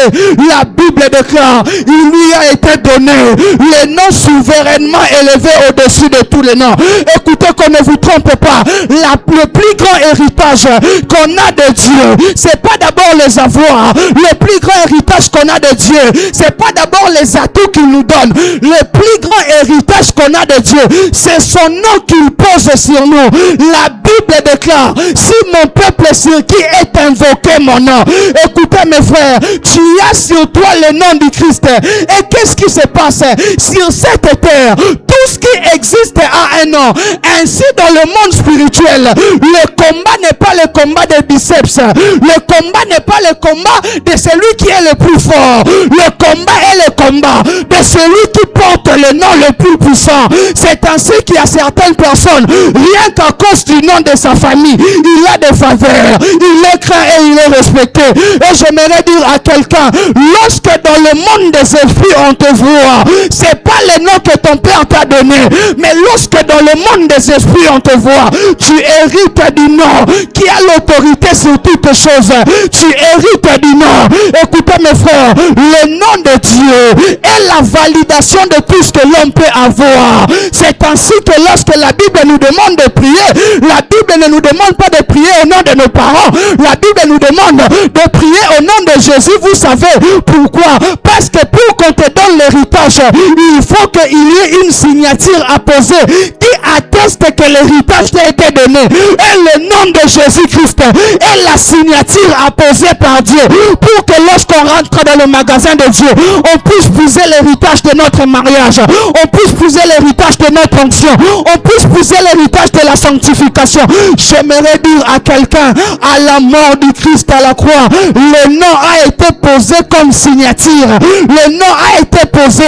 la Bible déclare, il lui a été donné le nom souverainement élevé au-dessus de tous les noms. Écoutez, qu'on ne vous trompe pas, le plus grand héritage qu'on a de Dieu, c'est pas d'abord les avoirs. Le plus grand héritage qu'on a de Dieu, c'est pas d'abord les atouts qu'il nous donne. Le plus grand héritage qu'on a de Dieu, c'est son nom qu'il pose sur nous. La Bible déclare, si mon peuple sur qui est invoqué mon nom, écoutez mes frères, tu as sur toi le nom du Christ. Et qu'est-ce qui se passe sur cette terre? Tout ce qui existe a un nom. Ainsi dans le monde spirituel, le combat n'est pas le combat des biceps. Le combat n'est pas le combat de celui qui est le plus fort. Le combat est le combat de celui qui porte le nom le plus puissant. C'est ainsi qu'il y a certaines personnes, rien qu'à cause du nom de sa famille, il a des faveurs, il est craint et il est respecté. Et j'aimerais dire à quelqu'un, lorsque dans le monde des esprits on te voit, c'est pas pas le nom que ton père t'a donné. Mais lorsque dans le monde des esprits on te voit, tu hérites du nom qui a l'autorité sur toutes choses. Tu hérites du nom. Écoutez mes frères, le nom de Dieu est la validation de tout ce que l'homme peut avoir. C'est ainsi que lorsque la Bible nous demande de prier, la Bible ne nous demande pas de prier au nom de nos parents. La Bible nous demande de prier au nom de Jésus. Vous savez pourquoi? Parce que pour qu'on te donne l'héritage, il faut qu'il y ait une signature à poser qui atteste que l'héritage t'a été donné. Et le nom de Jésus-Christ est la signature à poser par Dieu pour que lorsqu'on rentre dans le magasin de Dieu, on puisse puiser l'héritage de notre mariage, on puisse puiser l'héritage de notre onction, on puisse puiser l'héritage de la sanctification. J'aimerais dire à quelqu'un, à la mort du Christ à la croix, le nom a été posé comme signature. Le nom a été posé.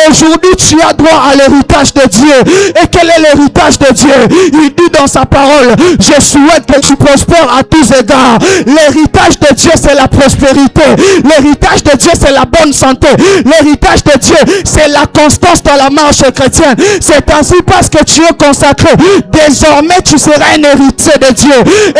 Aujourd'hui, tu as droit à l'héritage de Dieu. Et quel est l'héritage de Dieu? Il dit dans sa parole, je souhaite que tu prospères à tous égards. L'héritage de Dieu, c'est la prospérité. L'héritage de Dieu, c'est la bonne santé. L'héritage de Dieu, c'est la constance dans la marche chrétienne. C'est ainsi parce que tu es consacré. Désormais, tu seras un héritier de Dieu.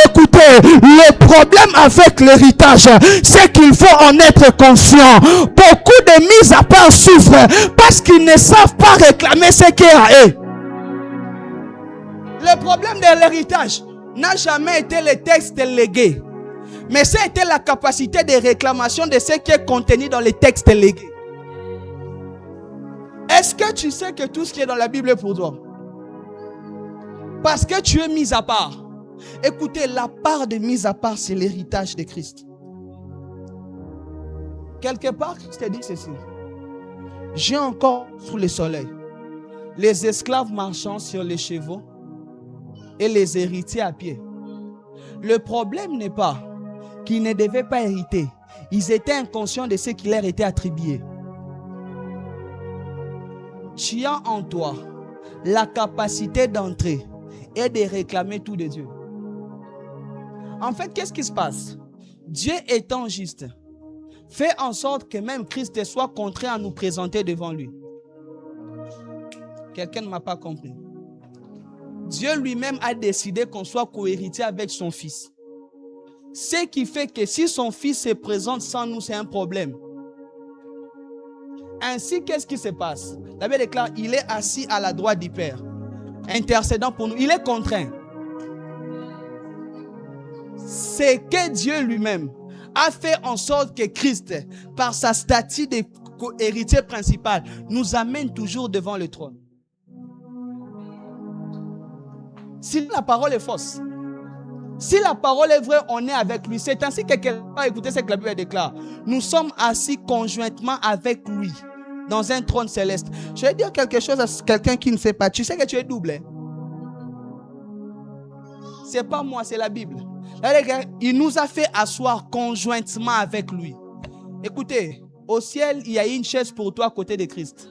Écoutez, le problème avec l'héritage, c'est qu'il faut en être conscient. Beaucoup de mises à part souffrent parce qu'ils ne savent pas réclamer ce qui est à eux. Le problème de l'héritage n'a jamais été le texte légué, mais c'était la capacité de réclamation de ce qui est contenu dans les textes légués. Est-ce que tu sais que tout ce qui est dans la Bible est pour toi? Parce que tu es mis à part. Écoutez, la part de mise à part, c'est l'héritage de Christ. Quelque part, Christ te dit ceci. J'ai encore sous le soleil les esclaves marchant sur les chevaux et les héritiers à pied. Le problème n'est pas qu'ils ne devaient pas hériter. Ils étaient inconscients de ce qui leur était attribué. Tu as en toi la capacité d'entrer et de réclamer tout de Dieu. En fait, qu'est-ce qui se passe? Dieu étant juste, fait en sorte que même Christ soit contraint à nous présenter devant lui. Quelqu'un ne m'a pas compris. Dieu lui-même a décidé qu'on soit cohéritier avec son fils. Ce qui fait que si son fils se présente sans nous, c'est un problème. Ainsi, qu'est-ce qui se passe? La Bible déclare, il est assis à la droite du Père, intercédant pour nous. Il est contraint. C'est que Dieu lui-même a fait en sorte que Christ, par sa statue de héritier principal, nous amène toujours devant le trône. Si la parole est fausse, si la parole est vraie, on est avec lui. C'est ainsi que quelqu'un a écouté ce que la Bible déclare. Nous sommes assis conjointement avec lui dans un trône céleste. Je vais dire quelque chose à quelqu'un qui ne sait pas. Tu sais que tu es double. Hein? C'est pas moi, c'est la Bible. Il nous a fait asseoir conjointement avec lui. Écoutez, au ciel, il y a une chaise pour toi à côté de Christ.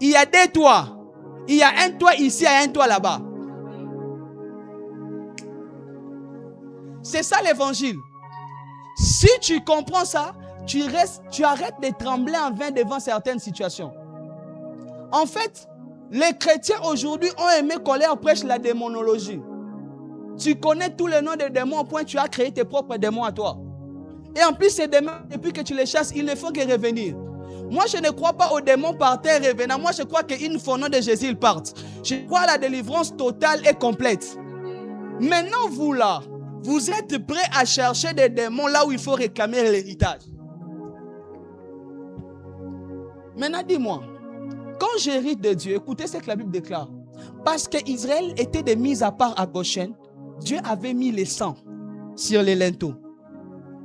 Il y a des toits. Il y a un toit ici et un toit là-bas. C'est ça l'évangile. Si tu comprends ça, tu arrêtes de trembler en vain devant certaines situations. En fait, les chrétiens aujourd'hui ont aimé qu'on leur prêche la démonologie. Tu connais tous les noms des démons au point que tu as créé tes propres démons à toi. Et en plus, ces démons, depuis que tu les chasses, ils ne font que revenir. Moi, je ne crois pas aux démons par terre revenant. Moi, je crois qu'une fois au nom de Jésus, ils partent. Je crois à la délivrance totale et complète. Maintenant, vous là, vous êtes prêts à chercher des démons là où il faut réclamer l'héritage. Maintenant, dis-moi, quand j'hérite de Dieu, écoutez ce que la Bible déclare. Parce qu'Israël était de mise à part à Goshen, Dieu avait mis le sang sur les linteaux.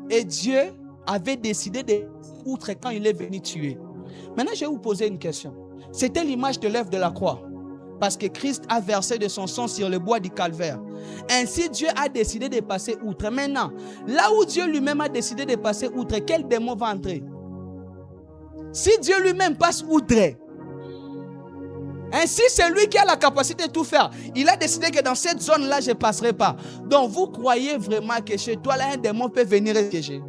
Et Dieu avait décidé de outre quand il est venu tuer. Maintenant, je vais vous poser une question. C'était l'image de l'œuvre de la croix. Parce que Christ a versé de son sang sur le bois du calvaire. Ainsi, Dieu a décidé de passer outre. Maintenant, là où Dieu lui-même a décidé de passer outre, quel démon va entrer? Si Dieu lui-même passe outre, ainsi c'est lui qui a la capacité de tout faire. Il a décidé que dans cette zone-là, je ne passerai pas. Donc, vous croyez vraiment que chez toi, là, un démon peut venir et piéger?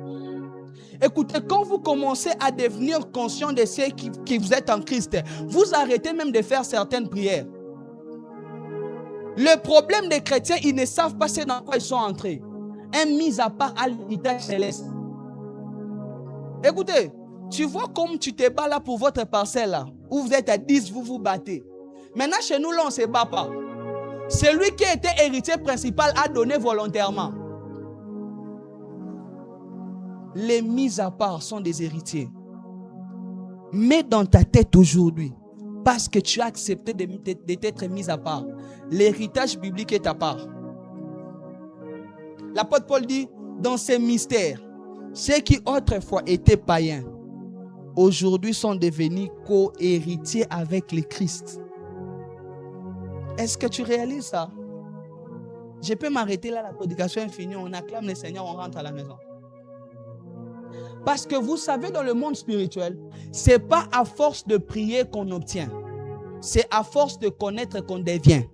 Écoutez, quand vous commencez à devenir conscient de ce qui vous êtes en Christ, vous arrêtez même de faire certaines prières. Le problème des chrétiens, ils ne savent pas ce dans quoi ils sont entrés. Un mis à part à l'héritage céleste. Écoutez, tu vois comme tu te bats là pour votre parcelle là, où vous êtes à 10, vous vous battez. Maintenant, chez nous, là, on ne se bat pas. Celui qui était héritier principal a donné volontairement. Les mis à part sont des héritiers. Mets dans ta tête aujourd'hui, parce que tu as accepté d'être mis à part, l'héritage biblique est à part. L'apôtre Paul dit, dans ces mystères, ceux qui autrefois étaient païens, aujourd'hui sont devenus co-héritiers avec le Christ. Est-ce que tu réalises ça? Je peux m'arrêter là, la prédication est finie, on acclame le Seigneur, on rentre à la maison. Parce que vous savez, dans le monde spirituel, ce n'est pas à force de prier qu'on obtient. C'est à force de connaître qu'on devient.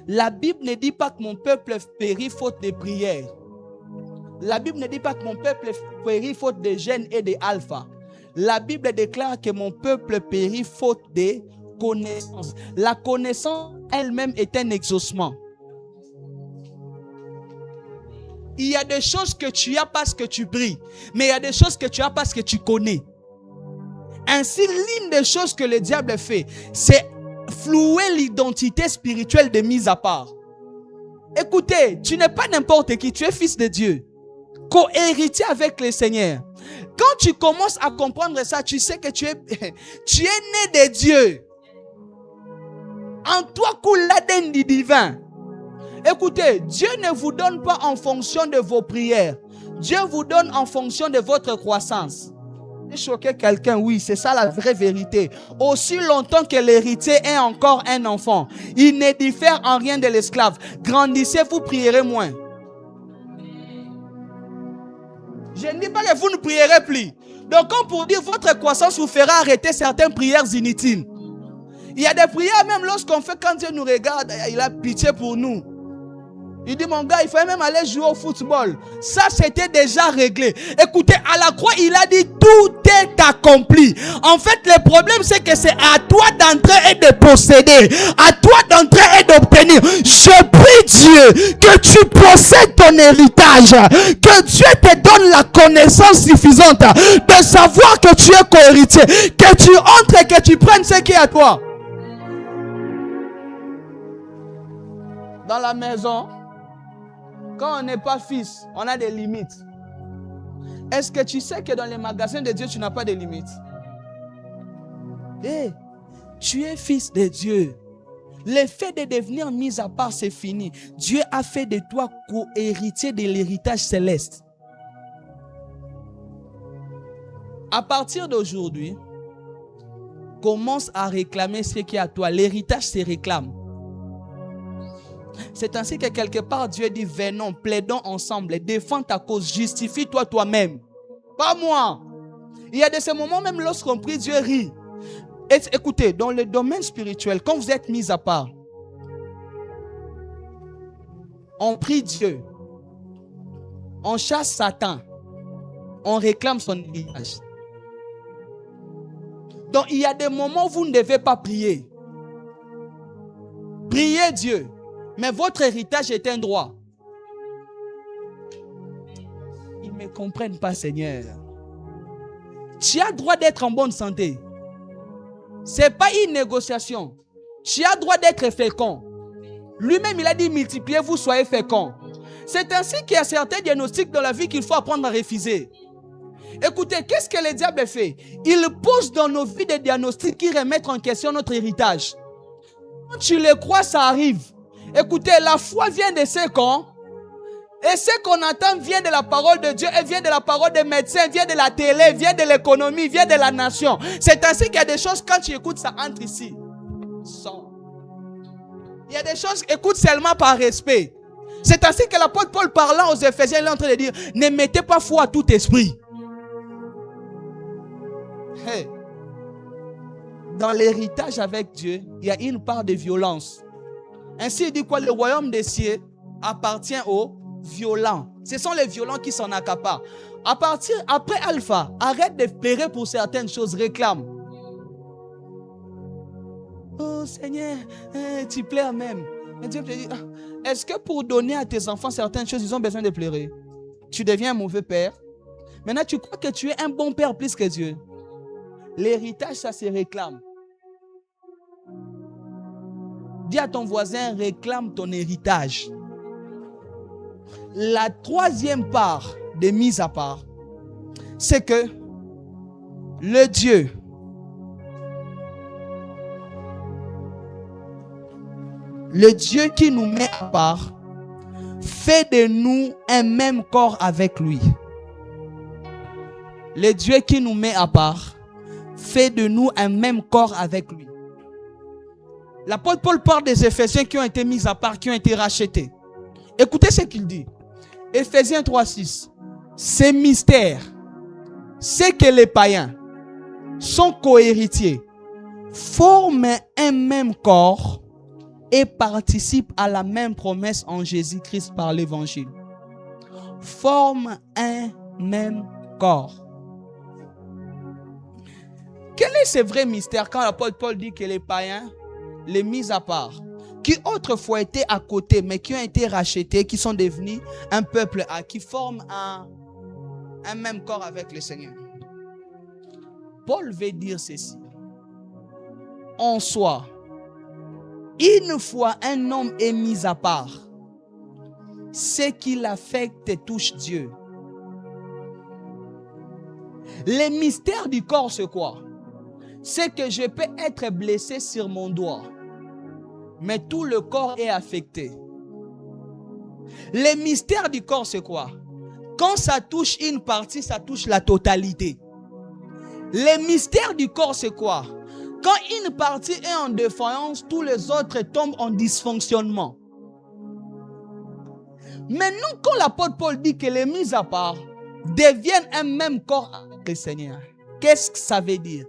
La Bible ne dit pas que mon peuple périt faute de prière. La Bible ne dit pas que mon peuple périt faute de jeûne et de alpha. La Bible déclare que mon peuple périt faute de connaissance. La connaissance elle-même est un exaucement. Il y a des choses que tu as parce que tu pries, mais il y a des choses que tu as parce que tu connais. Ainsi, l'une des choses que le diable fait, c'est flouer l'identité spirituelle de mise à part. Écoutez, tu n'es pas n'importe qui, tu es fils de Dieu, co-héritier avec le Seigneur. Quand tu commences à comprendre ça, tu sais que tu es né de Dieu. En toi coule l'ADN du divin. Écoutez, Dieu ne vous donne pas en fonction de vos prières. Dieu vous donne en fonction de votre croissance. Choquer quelqu'un, oui, c'est ça la vraie vérité. Aussi longtemps que l'héritier est encore un enfant, il ne diffère en rien de l'esclave. Grandissez, vous prierez moins. Je ne dis pas que vous ne prierez plus. Donc, comme pour dire votre croissance vous fera arrêter certaines prières inutiles. Il y a des prières même lorsqu'on fait, quand Dieu nous regarde, il a pitié pour nous. Il dit, mon gars, il fallait même aller jouer au football. Ça, c'était déjà réglé. Écoutez, à la croix, il a dit, tout est accompli. En fait, le problème, c'est que c'est à toi d'entrer et de posséder. À toi d'entrer et d'obtenir. Je prie Dieu que tu possèdes ton héritage. Que Dieu te donne la connaissance suffisante de savoir que tu es co-héritier. Que tu entres et que tu prennes ce qui est à toi. Dans la maison, quand on n'est pas fils, on a des limites. Est-ce que tu sais que dans les magasins de Dieu, tu n'as pas de limites? Hey, tu es fils de Dieu. Le fait de devenir mis à part, c'est fini. Dieu a fait de toi co-héritier de l'héritage céleste. À partir d'aujourd'hui, commence à réclamer ce qui est à toi. L'héritage se réclame. C'est ainsi que quelque part Dieu dit, venons, plaidons ensemble, défends ta cause, justifie-toi toi-même. Pas moi. Il y a de ces moments même lorsqu'on prie, Dieu rit. Et écoutez, dans le domaine spirituel, quand vous êtes mis à part, on prie Dieu, on chasse Satan, on réclame son héritage. Donc il y a des moments où vous ne devez pas prier. Priez Dieu. Mais votre héritage est un droit. Ils ne me comprennent pas, Seigneur. Tu as droit d'être en bonne santé. Ce n'est pas une négociation. Tu as droit d'être fécond. Lui-même, il a dit multipliez-vous, soyez féconds. C'est ainsi qu'il y a certains diagnostics dans la vie qu'il faut apprendre à refuser. Écoutez, qu'est-ce que le diable fait? Il pose dans nos vies des diagnostics qui remettent en question notre héritage. Quand tu le crois, ça arrive. Écoutez, la foi vient de ce qu'on, et ce qu'on entend vient de la parole de Dieu, et vient de la parole des médecins, vient de la télé, vient de l'économie, vient de la nation. C'est ainsi qu'il y a des choses, quand tu écoutes, ça entre ici. Il y a des choses, écoute seulement par respect. C'est ainsi que l'apôtre Paul parlant aux Éphésiens, il est en train de dire, ne mettez pas foi à tout esprit. Hey. Dans l'héritage avec Dieu, il y a une part de violence. Ainsi, il dit quoi? Le royaume des cieux appartient aux violents. Ce sont les violents qui s'en accaparent. Après Alpha, arrête de pleurer pour certaines choses, réclame. Oh Seigneur, tu pleures même. Et Dieu te dit, est-ce que pour donner à tes enfants certaines choses, ils ont besoin de pleurer? Tu deviens un mauvais père. Maintenant, tu crois que tu es un bon père plus que Dieu. L'héritage, ça se réclame. Dis à ton voisin, réclame ton héritage. La troisième part de mise à part, c'est que le Dieu qui nous met à part fait de nous un même corps avec lui. Le Dieu qui nous met à part fait de nous un même corps avec lui. L'apôtre Paul parle des Éphésiens qui ont été mis à part, qui ont été rachetés. Écoutez ce qu'il dit. Éphésiens 3:6. Ces mystères, c'est que les païens sont cohéritiers, forment un même corps et participent à la même promesse en Jésus-Christ par l'évangile. Forment un même corps. Quel est ce vrai mystère quand l'apôtre Paul dit que les païens, les mis à part, qui autrefois étaient à côté, mais qui ont été rachetés, qui sont devenus un peuple qui forment un même corps avec le Seigneur? Paul veut dire ceci. En soi, une fois un homme est mis à part, ce qui l'affecte touche Dieu. Le mystère du corps, c'est quoi? C'est que je peux être blessé sur mon doigt, mais tout le corps est affecté. Le mystère du corps, c'est quoi? Quand ça touche une partie, ça touche la totalité. Le mystère du corps, c'est quoi? Quand une partie est en défaillance, tous les autres tombent en dysfonctionnement. Mais nous, quand l'apôtre Paul dit que les mis à part deviennent un même corps avec le Seigneur, qu'est-ce que ça veut dire?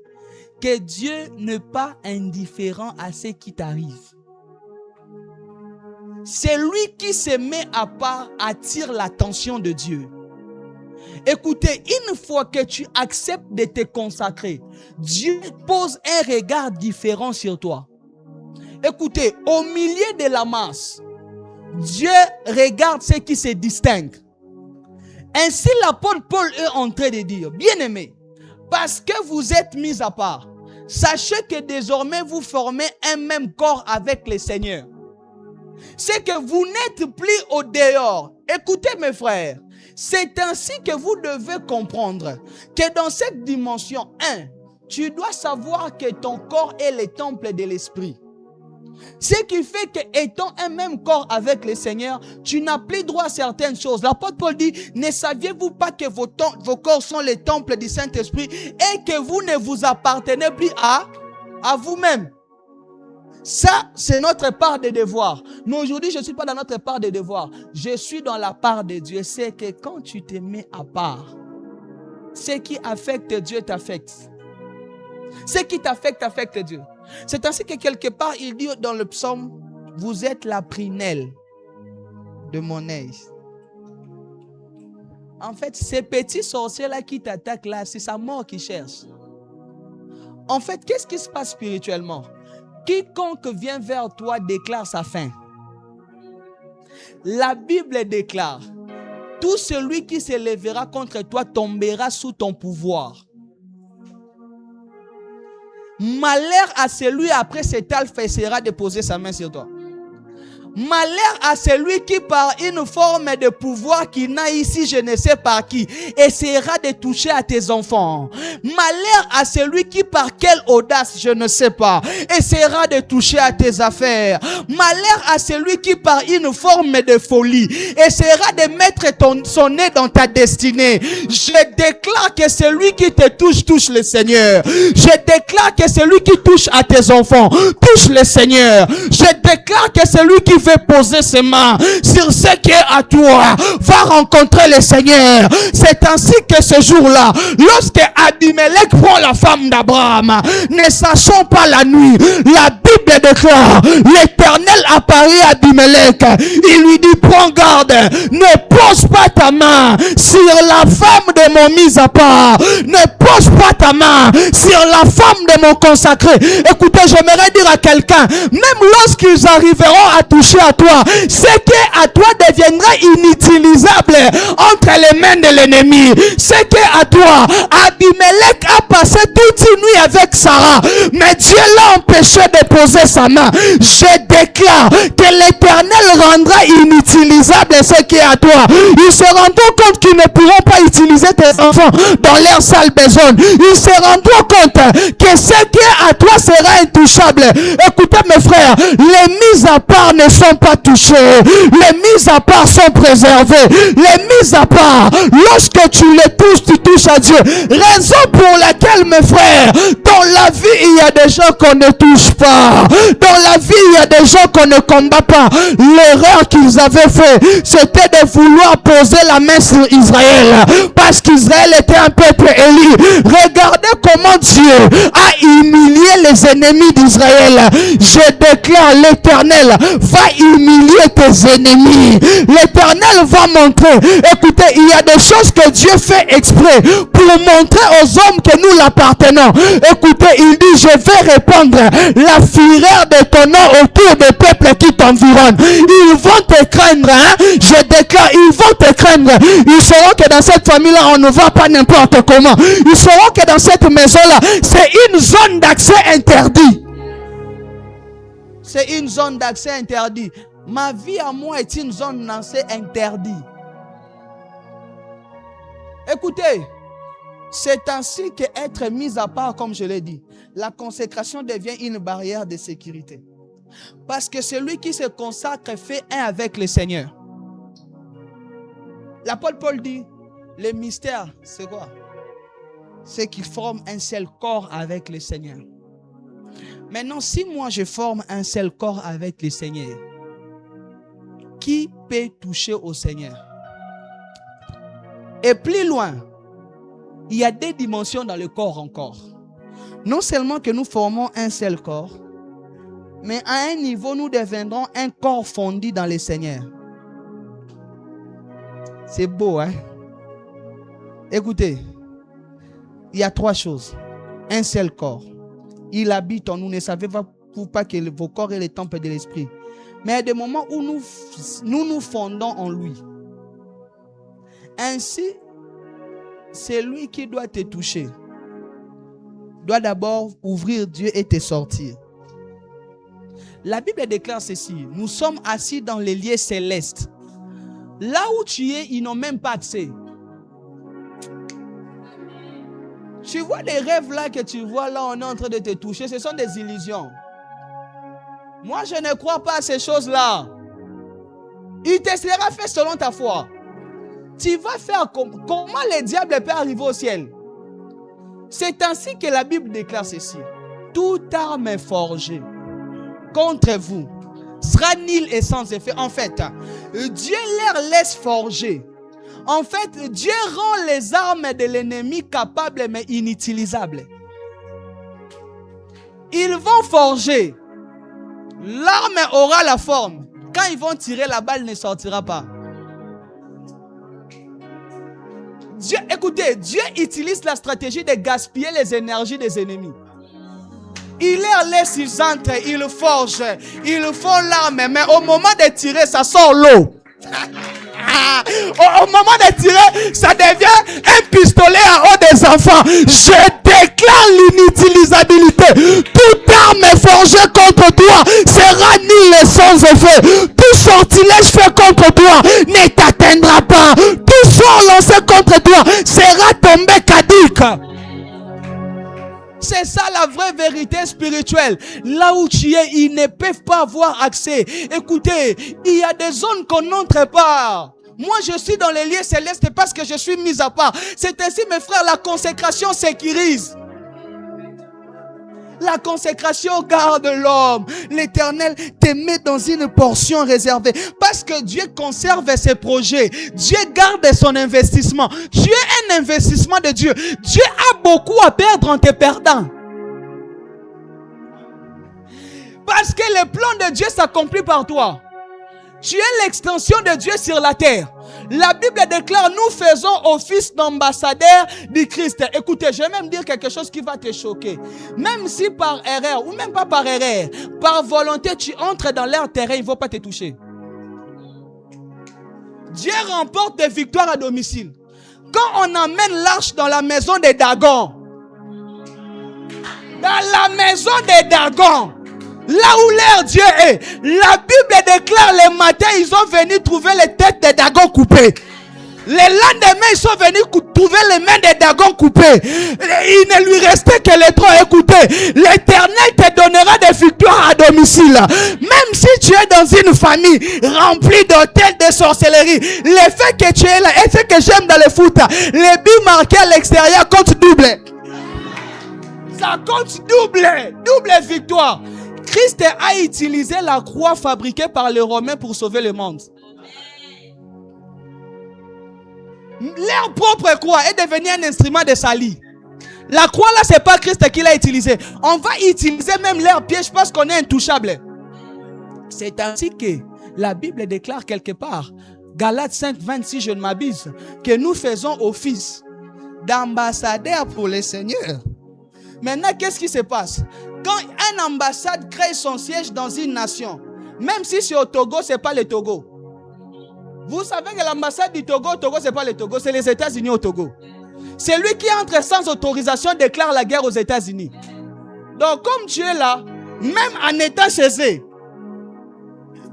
Que Dieu n'est pas indifférent à ce qui t'arrive. C'est lui qui se met à part, attire l'attention de Dieu. Écoutez, une fois que tu acceptes de te consacrer, Dieu pose un regard différent sur toi. Écoutez, au milieu de la masse, Dieu regarde ce qui se distingue. Ainsi, l'apôtre Paul est en train de dire, bien-aimés, parce que vous êtes mis à part, sachez que désormais vous formez un même corps avec le Seigneur. C'est que vous n'êtes plus au dehors. Écoutez mes frères, c'est ainsi que vous devez comprendre que dans cette dimension 1, tu dois savoir que ton corps est le temple de l'Esprit. Ce qui fait que étant un même corps avec le Seigneur, tu n'as plus droit à certaines choses. L'apôtre Paul dit, ne saviez-vous pas que vos corps sont les temples du Saint-Esprit et que vous ne vous appartenez plus à vous-même? Ça, c'est notre part de devoir. Mais aujourd'hui, je ne suis pas dans notre part de devoir. Je suis dans la part de Dieu. C'est que quand tu te mets à part, ce qui affecte Dieu t'affecte. Ce qui t'affecte, affecte Dieu. C'est ainsi que quelque part, il dit dans le psaume, vous êtes la prunelle de mon œil. En fait, ces petits sorciers-là qui t'attaquent là, c'est sa mort qu'ils cherchent. En fait, qu'est-ce qui se passe spirituellement? Quiconque vient vers toi déclare sa fin. La Bible déclare, tout celui qui se lèvera contre toi tombera sous ton pouvoir. Malheur à celui après cet alpha essaiera de poser sa main sur toi. Malheur à celui qui par une forme de pouvoir qui n'a ici je ne sais par qui essaiera de toucher à tes enfants. Malheur à celui qui par quelle audace je ne sais pas essaiera de toucher à tes affaires. Malheur à celui qui par une forme de folie essaiera de mettre son nez dans ta destinée. Je déclare que celui qui te touche, touche le Seigneur. Je déclare que celui qui touche à tes enfants, touche le Seigneur. Je déclare que celui qui veut poser ses mains sur ce qui est à toi va rencontrer le Seigneur. C'est ainsi que ce jour-là, lorsque Adam Abimelech prend la femme d'Abraham. Ne sachant pas la nuit, la Bible déclare, l'Éternel apparaît à Abimelech. Il lui dit, prends garde, ne pose pas ta main sur la femme de mon mis à part. Ne pose pas ta main sur la femme de mon consacré. Écoutez, j'aimerais dire à quelqu'un, même lorsqu'ils arriveront à toucher à toi, ce qui à toi deviendra inutilisable entre les mains de l'ennemi. Ce qui à toi, Abimelech a passé toute une nuit avec Sarah, mais Dieu l'a empêché de poser sa main. Je déclare que l'Éternel rendra inutilisable ce qui est à toi. Ils se rendront compte qu'ils ne pourront pas utiliser tes enfants dans leur sale besogne. Ils se rendront compte que ce qui est à toi sera intouchable. Écoutez mes frères, les mises à part ne sont pas touchées. Les mises à part sont préservées. Les mises à part, lorsque tu les touches, tu touches à Dieu. Raison pour laquelle mes frères, dans la vie il y a des gens qu'on ne touche pas. Dans la vie il y a des gens qu'on ne combat pas. L'erreur qu'ils avaient fait, c'était de vouloir poser la main sur Israël, parce qu'Israël était un peuple élu. Regardez comment Dieu a humilié les ennemis d'Israël. Je déclare, l'Éternel va humilier tes ennemis. L'Éternel va montrer. Écoutez, il y a des choses que Dieu fait exprès pour montrer aux hommes que nous l'appartenons. Écoutez, il dit, je vais répandre la fureur de ton nom autour des peuples qui t'environnent. Ils vont te craindre, hein? Je déclare, ils vont te craindre. Ils sauront que dans cette famille-là, on ne va pas n'importe comment. Ils sauront que dans cette maison-là, c'est une zone d'accès interdit. C'est une zone d'accès interdit. Ma vie à moi est une zone d'accès interdit. Écoutez, c'est ainsi qu'être mis à part, comme je l'ai dit, la consécration devient une barrière de sécurité. Parce que celui qui se consacre fait un avec le Seigneur. L'apôtre Paul dit, le mystère, c'est quoi? C'est qu'il forme un seul corps avec le Seigneur. Maintenant, si moi je forme un seul corps avec le Seigneur, qui peut toucher au Seigneur? Et plus loin, il y a des dimensions dans le corps encore. Non seulement que nous formons un seul corps, mais à un niveau, nous deviendrons un corps fondu dans le Seigneur. C'est beau, hein? Écoutez, il y a trois choses. Un seul corps. Il habite en nous. Ne savez-vous pas que vos corps est le temple de l'Esprit? Mais il y a des moments où nous fondons en lui. Ainsi, c'est lui qui doit te toucher. Doit d'abord ouvrir Dieu et te sortir. La Bible déclare ceci. Nous sommes assis dans les lieux célestes. Là où tu es, ils n'ont même pas accès. Tu vois les rêves là que tu vois là, on est en train de te toucher, ce sont des illusions. Moi, je ne crois pas à ces choses-là. Il te sera fait selon ta foi. Tu vas faire comment le diable peut arriver au ciel? C'est ainsi que la Bible déclare ceci. Toute arme forgée contre vous sera nulle et sans effet. En fait, Dieu leur laisse forger. En fait, Dieu rend les armes de l'ennemi capables mais inutilisables. Ils vont forger. L'arme aura la forme. Quand ils vont tirer, la balle ne sortira pas. Dieu, écoutez, Dieu utilise la stratégie de gaspiller les énergies des ennemis. Il leur laisse, ils entrent, ils forgent, ils font l'arme, mais au moment de tirer, ça sort l'eau. Au moment de tirer, ça devient un pistolet à eau des enfants. Je déclare l'inutilisabilité. Toute arme forgée contre toi sera nulle et sans effet. Tout sortilège fait contre toi ne t'atteindra pas. Tout sort lancé contre toi sera tombé caduque. C'est ça la vraie vérité spirituelle. Là où tu es, ils ne peuvent pas avoir accès. Écoutez, il y a des zones qu'on n'entre pas. Moi, je suis dans les lieux célestes parce que je suis mis à part. C'est ainsi, mes frères, la consécration sécurise. La consécration garde l'homme. L'Éternel te met dans une portion réservée. Parce que Dieu conserve ses projets. Dieu garde son investissement. Tu es un investissement de Dieu. Dieu a beaucoup à perdre en te perdant. Parce que le plan de Dieu s'accomplit par toi. Tu es l'extension de Dieu sur la terre. La Bible déclare, nous faisons office d'ambassadeurs du Christ. Écoutez, je vais même dire quelque chose qui va te choquer. Même si par erreur, ou même pas par erreur, par volonté, tu entres dans leur terrain, ils ne vont pas te toucher. Dieu remporte des victoires à domicile. Quand on emmène l'arche dans la maison des Dagons, dans la maison des Dagons, là où leur Dieu est, la Bible déclare les matins, ils sont venus trouver les têtes des Dagons coupées. Les lendemains, ils sont venus trouver les mains des Dagons coupées. Il ne lui restait que les troncs. Écoutez, l'Éternel te donnera des victoires à domicile. Même si tu es dans une famille remplie d'hôtels de sorcellerie, le fait que tu es là, et ce que j'aime dans le foot, les buts marqués à l'extérieur comptent double. Ça compte double victoire. Christ a utilisé la croix fabriquée par les Romains pour sauver le monde. Leur propre croix est devenue un instrument de salut. La croix là, c'est pas Christ qui l'a utilisée. On va utiliser même leur piège parce qu'on est intouchable. C'est ainsi que la Bible déclare quelque part, Galates 5, 26, je ne m'abuse, que nous faisons office d'ambassadeurs pour le Seigneur. Maintenant, qu'est-ce qui se passe? Quand une ambassade crée son siège dans une nation, même si c'est au Togo, ce n'est pas le Togo. Vous savez que l'ambassade du Togo, ce n'est pas le Togo, c'est les États-Unis au Togo. Celui qui entre sans autorisation déclare la guerre aux États-Unis. Donc, comme tu es là, même en étant chez eux,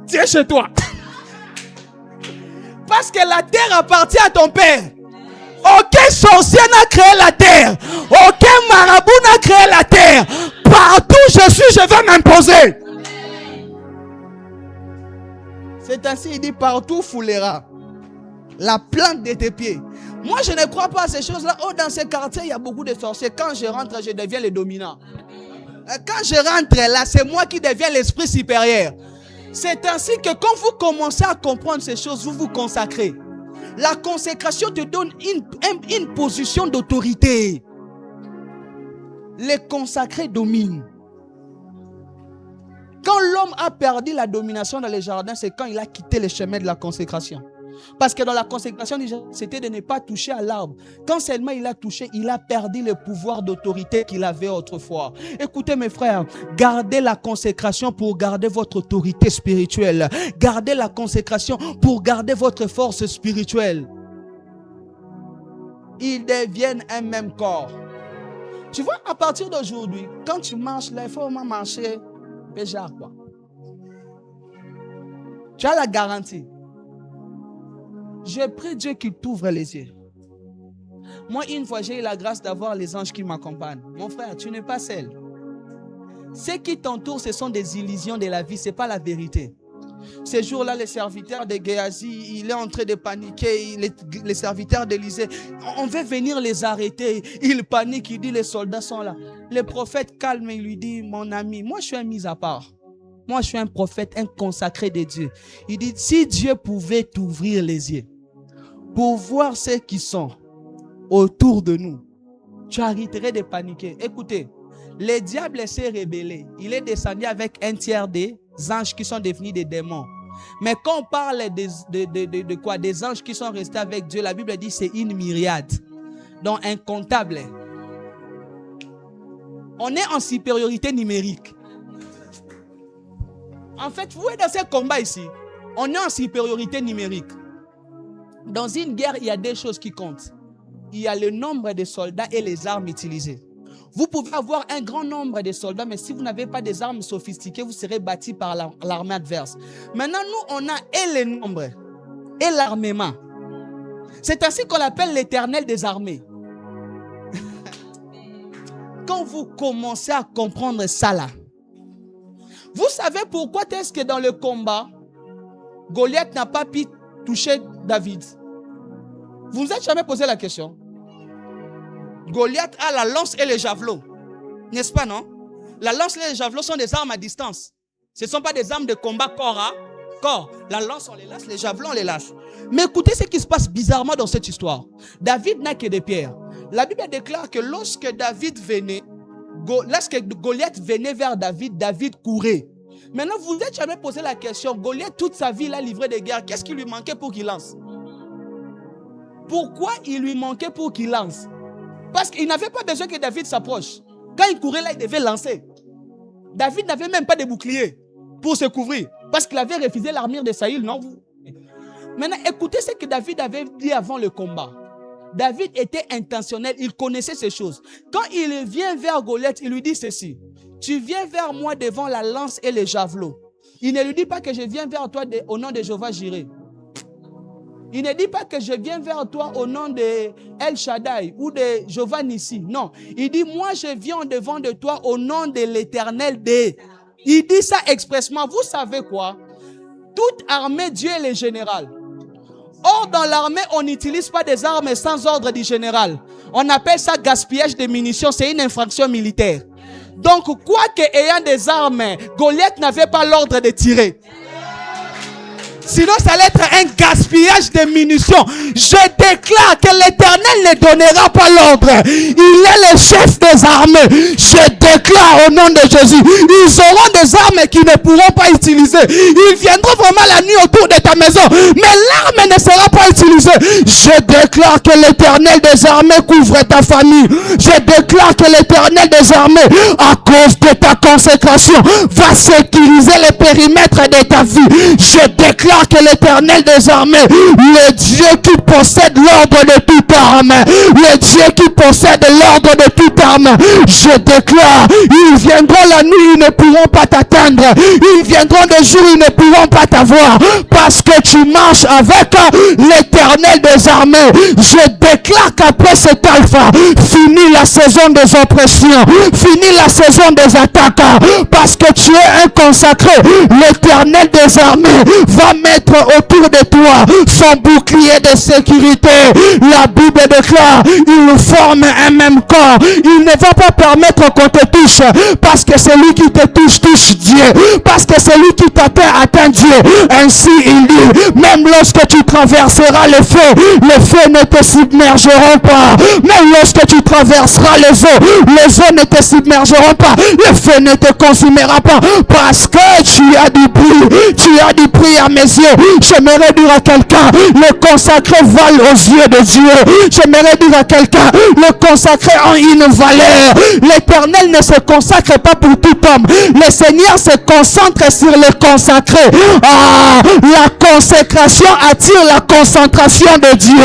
tu es chez toi. Parce que la terre appartient à ton père. Aucun sorcier n'a créé la terre. Aucun marabout n'a créé la terre. Partout je suis, je vais m'imposer. C'est ainsi, il dit, partout foulera la plante de tes pieds. Moi, je ne crois pas à ces choses-là. Oh, dans ces quartiers, il y a beaucoup de sorciers. Quand je rentre, je deviens le dominant. Quand je rentre là, c'est moi qui deviens l'esprit supérieur. C'est ainsi que quand vous commencez à comprendre ces choses, vous vous consacrez. La consécration te donne une position d'autorité. Les consacrés dominent. Quand l'homme a perdu la domination dans les jardins, c'est quand il a quitté le chemin de la consécration. Parce que dans la consécration, c'était de ne pas toucher à l'arbre. Quand seulement il a touché, il a perdu le pouvoir d'autorité qu'il avait autrefois. Écoutez mes frères, gardez la consécration pour garder votre autorité spirituelle. Gardez la consécration pour garder votre force spirituelle. Ils deviennent un même corps. Tu vois, à partir d'aujourd'hui, quand tu marches là, il faut vraiment marcher péjard, quoi. Tu as la garantie. Je prie Dieu qu'il t'ouvre les yeux. Moi, une fois, j'ai eu la grâce d'avoir les anges qui m'accompagnent. Mon frère, tu n'es pas seul. Ce qui t'entoure, ce sont des illusions de la vie, ce n'est pas la vérité. Ces jours-là, les serviteurs de Géasi, il est en train de paniquer. Les serviteurs d'Élysée, on veut venir les arrêter. Il panique, il dit les soldats sont là. Le prophète calme, il lui dit, mon ami, moi je suis un mis à part. Moi je suis un prophète, un consacré de Dieu. Il dit, si Dieu pouvait t'ouvrir les yeux pour voir ceux qui sont autour de nous, tu arrêterais de paniquer. Écoutez, le diable s'est rebellé. Il est descendu avec un tiers des anges qui sont devenus des démons. Mais quand on parle de quoi? Des anges qui sont restés avec Dieu, la Bible dit c'est une myriade. Donc incontable. On est en supériorité numérique. En fait, vous êtes dans ce combat ici. On est en supériorité numérique. Dans une guerre, il y a deux choses qui comptent. Il y a le nombre de soldats et les armes utilisées. Vous pouvez avoir un grand nombre de soldats, mais si vous n'avez pas des armes sophistiquées, vous serez battu par l'armée adverse. Maintenant, nous, on a et le nombre et l'armement. C'est ainsi qu'on appelle l'Éternel des armées. Quand vous commencez à comprendre ça là, vous savez pourquoi est-ce que dans le combat, Goliath n'a pas pu toucher David? Vous vous êtes jamais posé la question? Goliath a la lance et le javelot. N'est-ce pas, non? La lance et les javelots sont des armes à distance. Ce ne sont pas des armes de combat corps à corps. La lance, on les lâche, les javelots, on les lâche. Mais écoutez ce qui se passe bizarrement dans cette histoire. David n'a que des pierres. La Bible déclare que lorsque Goliath venait vers David, David courait. Maintenant, vous vous êtes jamais posé la question, Goliath, toute sa vie, il a livré des guerres. Qu'est-ce qui lui manquait pour qu'il lance? Pourquoi il lui manquait pour qu'il lance? Parce qu'il n'avait pas besoin que David s'approche. Quand il courait là, il devait lancer. David n'avait même pas de bouclier pour se couvrir. Parce qu'il avait refusé l'armure de Saül, non? Maintenant, écoutez ce que David avait dit avant le combat. David était intentionnel, il connaissait ces choses. Quand il vient vers Goliath, il lui dit ceci. Tu viens vers moi devant la lance et les javelots. Il ne lui dit pas que je viens vers toi au nom de Jéhovah Jireh. Il ne dit pas que je viens vers toi au nom de El Shaddai ou de Jéhovah Nissi. Non, il dit moi je viens devant de toi au nom de l'Éternel des. Il dit ça expressement. Vous savez quoi? Toute armée, Dieu est le général. Or, dans l'armée, on n'utilise pas des armes sans ordre du général. On appelle ça gaspillage de munitions. C'est une infraction militaire. Donc, quoique ayant des armes, Goliath n'avait pas l'ordre de tirer. Sinon, ça allait être un gaspillage de munitions. Je déclare que l'Éternel ne donnera pas l'ordre. Il est le chef des armées. Je déclare au nom de Jésus. Ils auront des armes qu'ils ne pourront pas utiliser. Ils viendront vraiment la nuit autour de ta maison. Mais l'arme ne sera pas utilisée. Je déclare que l'Éternel des armées couvre ta famille. Je déclare que l'Éternel des armées, à cause de ta consécration, va sécuriser les périmètres de ta vie. Je déclare que l'Éternel des armées, le Dieu qui possède l'ordre de toute arme, le Dieu qui possède l'ordre de toute arme, je déclare, ils viendront la nuit, ils ne pourront pas t'atteindre, ils viendront de jour, ils ne pourront pas t'avoir, parce que tu marches avec l'Éternel des armées. Je déclare qu'après cet alpha, finit la saison des oppressions, finit la saison des attaques, parce que tu es un consacré. L'Éternel des armées va mettre autour de toi son bouclier de sécurité. La Bible déclare, il forme un même corps. Il ne va pas permettre qu'on te touche, parce que celui qui te touche, touche Dieu. Parce que celui qui t'atteint, atteint Dieu. Ainsi il dit, même lorsque tu traverseras le feu ne te submergeront pas. Même lorsque tu traverseras les eaux ne te submergeront pas. Le feu ne te consumera pas, parce que tu as du prix à mes yeux. J'aimerais dire à quelqu'un, le consacré vale aux yeux de Dieu. J'aimerais dire à quelqu'un, le consacré a une valeur. L'Éternel ne se consacre pas pour tout homme. Le Seigneur se concentre sur le consacré. La consécration attire la concentration de Dieu.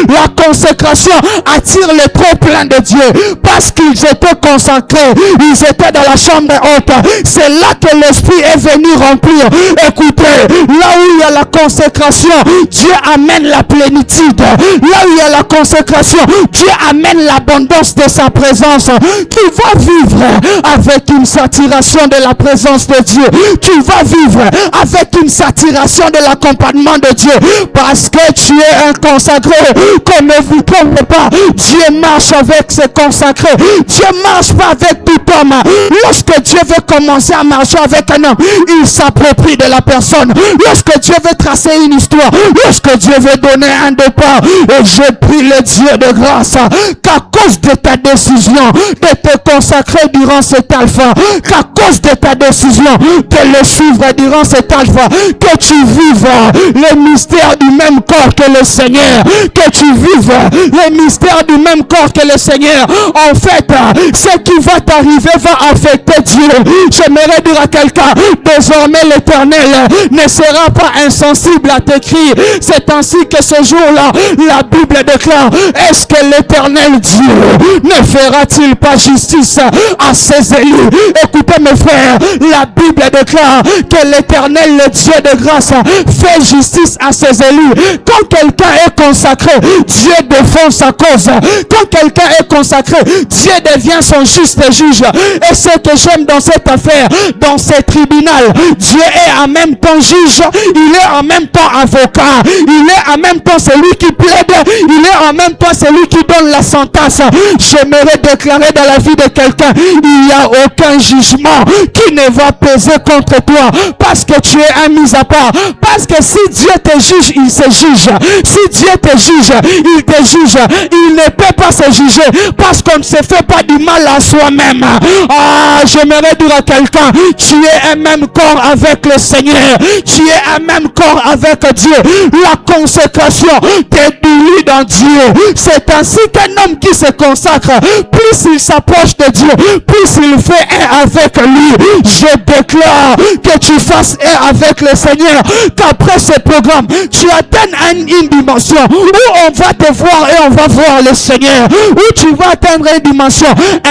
La consécration attire le trop plein de Dieu. Parce qu'ils étaient consacrés, ils étaient dans la chambre haute. C'est là que l'Esprit est venu remplir. Écoutez, là où il y a la consécration, Dieu amène la plénitude. Là où il y a la consécration, Dieu amène l'abondance de sa présence. Tu vas vivre avec une saturation de la présence de Dieu. Tu vas vivre avec une saturation de l'accompagnement de Dieu, parce que tu es un consacré. Qu'on ne vous trompe pas, Dieu marche avec ses consacrés. Dieu marche pas avec tout homme. Lorsque Dieu veut commencer à marcher avec un homme, il s'approprie de la personne. Lorsque Dieu veut tracer une histoire, lorsque Dieu veut donner un départ, et je prie le Dieu de grâce qu'à cause de ta décision de te consacrer durant cet alpha, qu'à cause de ta décision de le suivre durant cet alpha, que tu vives le mystère du même corps que le Seigneur, que tu vives le mystère du même corps que le Seigneur. En fait, ce qui va t'arriver va affecter Dieu. J'aimerais dire à quelqu'un, désormais l'Éternel ne sera pas insensible à tes cris. C'est ainsi que ce jour-là, la Bible déclare, est-ce que l'Éternel Dieu ne fera-t-il pas justice à ses élus? Écoutez mes frères, la Bible déclare que l'Éternel, le Dieu de grâce, fait justice à ses élus. Quand quelqu'un est consacré, Dieu défend sa cause. Quand quelqu'un est consacré, Dieu devient son juste juge. Et ce que j'aime dans cette affaire, dans ce tribunal, Dieu est en même temps juge, il est en même temps avocat, il est en même temps celui qui plaide, il est en même temps celui qui donne la sentence. J'aimerais déclarer dans la vie de quelqu'un, il n'y a aucun jugement qui ne va peser contre toi parce que tu es un mis à part. Parce que si Dieu te juge, il se juge. Si Dieu te juge, il te juge. Il ne peut pas se juger parce qu'on ne se fait pas du mal à soi-même. Ah, j'aimerais dire à quelqu'un, tu es un même corps avec le Seigneur. Tu es un même corps avec Dieu. La consécration t'éblouit dans Dieu. C'est ainsi qu'un homme qui se consacre, plus il s'approche de Dieu, plus il fait un avec lui. Je déclare que tu fasses un avec le Seigneur, qu'après ce programme, tu atteignes une dimension où on va te voir et on va voir le Seigneur, où tu vas atteindre une dimension.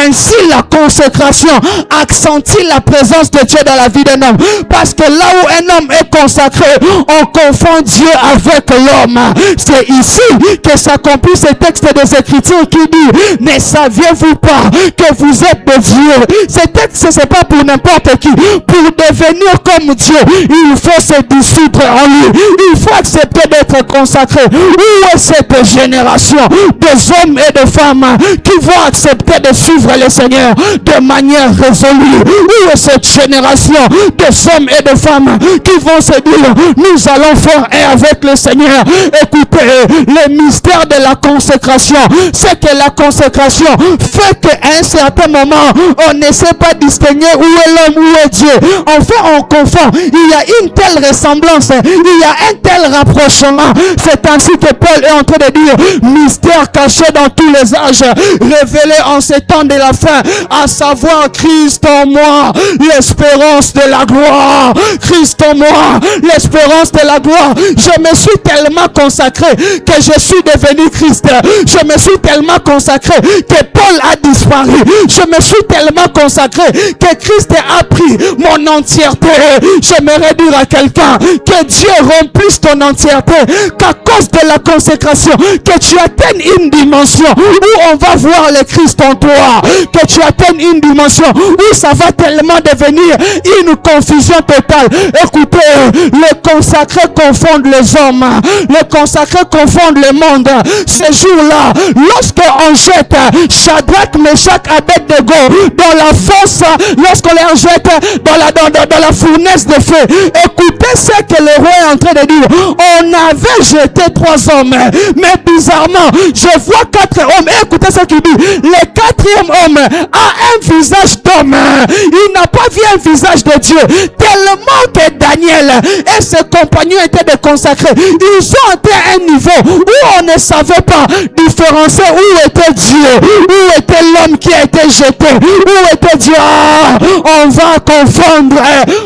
Ainsi, la consécration accentue la présence de Dieu dans la vie d'un homme. Parce que là où un homme est consacré, on confond Dieu avec l'homme. C'est ici que s'accomplit ce texte des Écritures qui dit: ne saviez-vous pas que vous êtes de Dieu? Ce texte, c'est pas pour n'importe qui. Pour devenir comme Dieu, il faut se dissoudre en lui. Il faut accepter d'être consacré. Où est cette génération des hommes et de femmes qui vont accepter de suivre le Seigneur de manière résolue? Où est cette génération des hommes et de femmes qui vont se dire: nous allons faire un avec le Seigneur? Écoutez, le mystère de la consécration, c'est que la consécration fait qu'à un certain moment, on ne sait pas distinguer où est l'homme, où est Dieu. Enfin, on confond. Il y a une telle ressemblance, il y a un tel rapprochement. C'est ainsi que Paul est en train de dire: mystère caché dans tous les âges, révélé en ces temps de la fin, à savoir Christ en moi, l'espérance de la gloire. Christ en moi, l'espérance de la gloire. Je me suis tellement consacré que je suis devenu Christ. Je me suis tellement consacré que Paul a disparu. Je me suis tellement consacré que Christ a pris mon entièreté. J'aimerais dire à quelqu'un que Dieu remplisse ton entièreté, qu'à cause de la consécration, que tu atteignes une dimension où on va voir le Christ en toi, que tu atteignes une dimension où ça va tellement devenir une confusion totale. Écoutez, le consacré confondent les hommes, le consacré confondent le monde. Ces jours-là, lorsqu'on jette Shadrach, Meshach, Abednego dans la fosse, lorsqu'on les jette dans la fournaise de feu, écoutez ce que le roi est en train de dire. On avait jeté 3 hommes, mais bizarrement, je vois 4 hommes. Écoutez ce qu'il dit. Le 4e homme a un visage d'homme. Il n'a pas vu un visage de Dieu. Tellement que Daniel et ses compagnons étaient des consacrés. Ils ont atteint un niveau où on ne savait pas différencier où était Dieu, où était l'homme qui a été jeté, où était Dieu. On va confondre.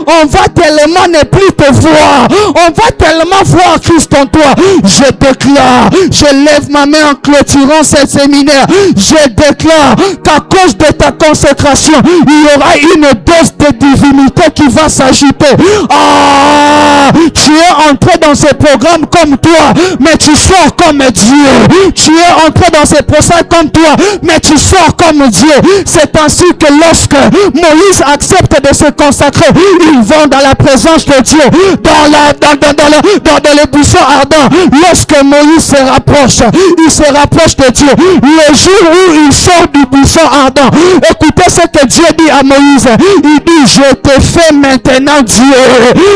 On va tellement ne plus te voir. On va tellement voir Christ en toi. Je déclare, je lève ma main en clôturant ce séminaire. Je déclare qu'à cause de ta consécration, il y aura une dose de divinité qui va s'ajouter. Tu es entré dans ce programme comme toi, mais tu sors comme Dieu. Tu es entré dans ce procès comme toi, mais tu sors comme Dieu. C'est ainsi que lorsque Moïse accepte de se consacrer, ils vont dans la présence de Dieu, dans les buissons ardents. Lorsque Moïse se rapproche, il se rapproche de Dieu. Le jour où il sort du buisson ardent, écoutez ce que Dieu dit à Moïse. Il dit: je te fais maintenant Dieu.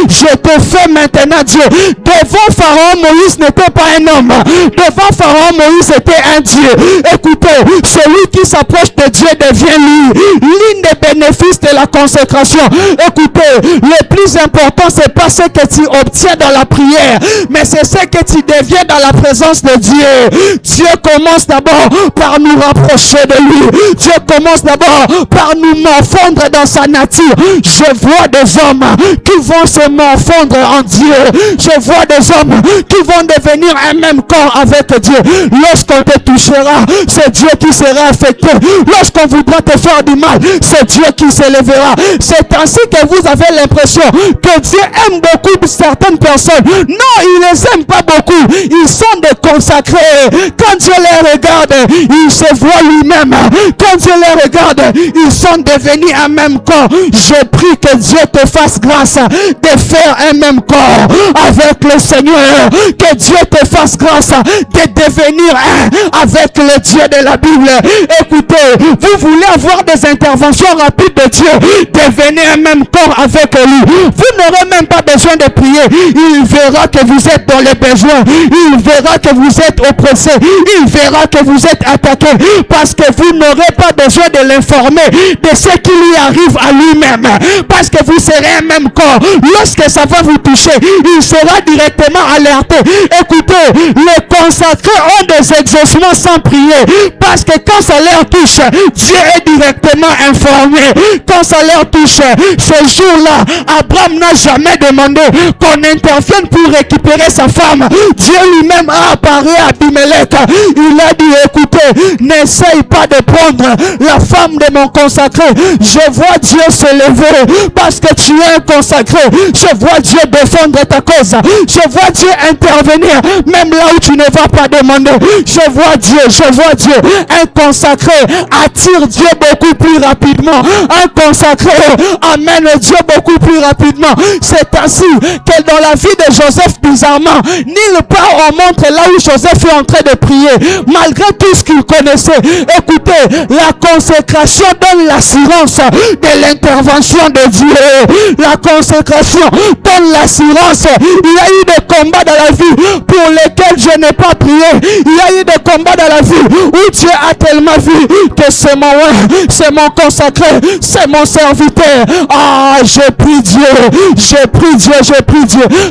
Je te fais maintenant Dieu. Devant Pharaon, Moïse n'était pas un homme. Devant Pharaon, Moïse était un Dieu. Écoutez, celui qui s'approche de Dieu devient lui. L'une des bénéfices de la consécration. Écoutez, le plus important, c'est pas ce que tu obtiens dans la prière, mais c'est ce que tu deviens dans la présence de Dieu. Dieu commence d'abord par nous rapprocher de lui. Dieu commence d'abord par nous morfondre dans sa nature. Je vois des hommes qui vont se morfondre en Dieu. Je vois des hommes qui vont devenir un même corps avec Dieu. Lorsqu'on te touchera, c'est Dieu qui sera affecté. Lorsqu'on voudra te faire du mal, c'est Dieu qui s'élèvera. C'est ainsi que vous avez l'impression que Dieu aime beaucoup certaines personnes. Non, il les aime pas beaucoup. Ils sont des consacrés. Quand Dieu les regarde, il se voit lui-même. Quand Dieu les regarde, il sont devenus un même corps. Je prie que Dieu te fasse grâce de faire un même corps avec le Seigneur. Que Dieu te fasse grâce de devenir un avec le Dieu de la Bible. Écoutez, vous voulez avoir des interventions rapides de Dieu, devenez un même corps avec lui. Vous n'aurez même pas besoin de prier. Il verra que vous êtes dans les besoins. Il verra que vous êtes oppressé. Il verra que vous êtes attaqué. Parce que vous n'aurez pas besoin de l'informer de ce qui lui arrive à lui-même. Parce que vous serez un même corps. Lorsque ça va vous toucher, il sera directement alerté. Écoutez, les consacrés ont des exaucements sans prier. Parce que quand ça leur touche, Dieu est directement informé. Quand ça leur touche, ce jour-là, Abraham n'a jamais demandé qu'on intervienne pour récupérer sa femme. Dieu lui-même a apparu à Abimelech. Il a dit, écoutez, n'essaye pas de prendre la femme de mon consacré. Je vois Dieu se lever parce que tu es un consacré. Je vois Dieu défendre ta cause. Je vois Dieu intervenir même là où tu ne vas pas demander. Je vois Dieu. Un consacré attire Dieu beaucoup plus rapidement. Un consacré amène Dieu beaucoup plus rapidement. C'est ainsi que dans la vie de Joseph, bizarrement, nulle part on montre là où Joseph est en train de prier, malgré tout ce qu'il connaissait. Écoutez, la consécration donne l'assurance de l'intervention de Dieu. La consécration donne l'assurance. Il y a eu des combats dans la vie pour lesquels je n'ai pas prié. Il y a eu des combats dans la vie où Dieu a tellement vu que c'est mon consacré, c'est mon serviteur. Ah, je prie Dieu,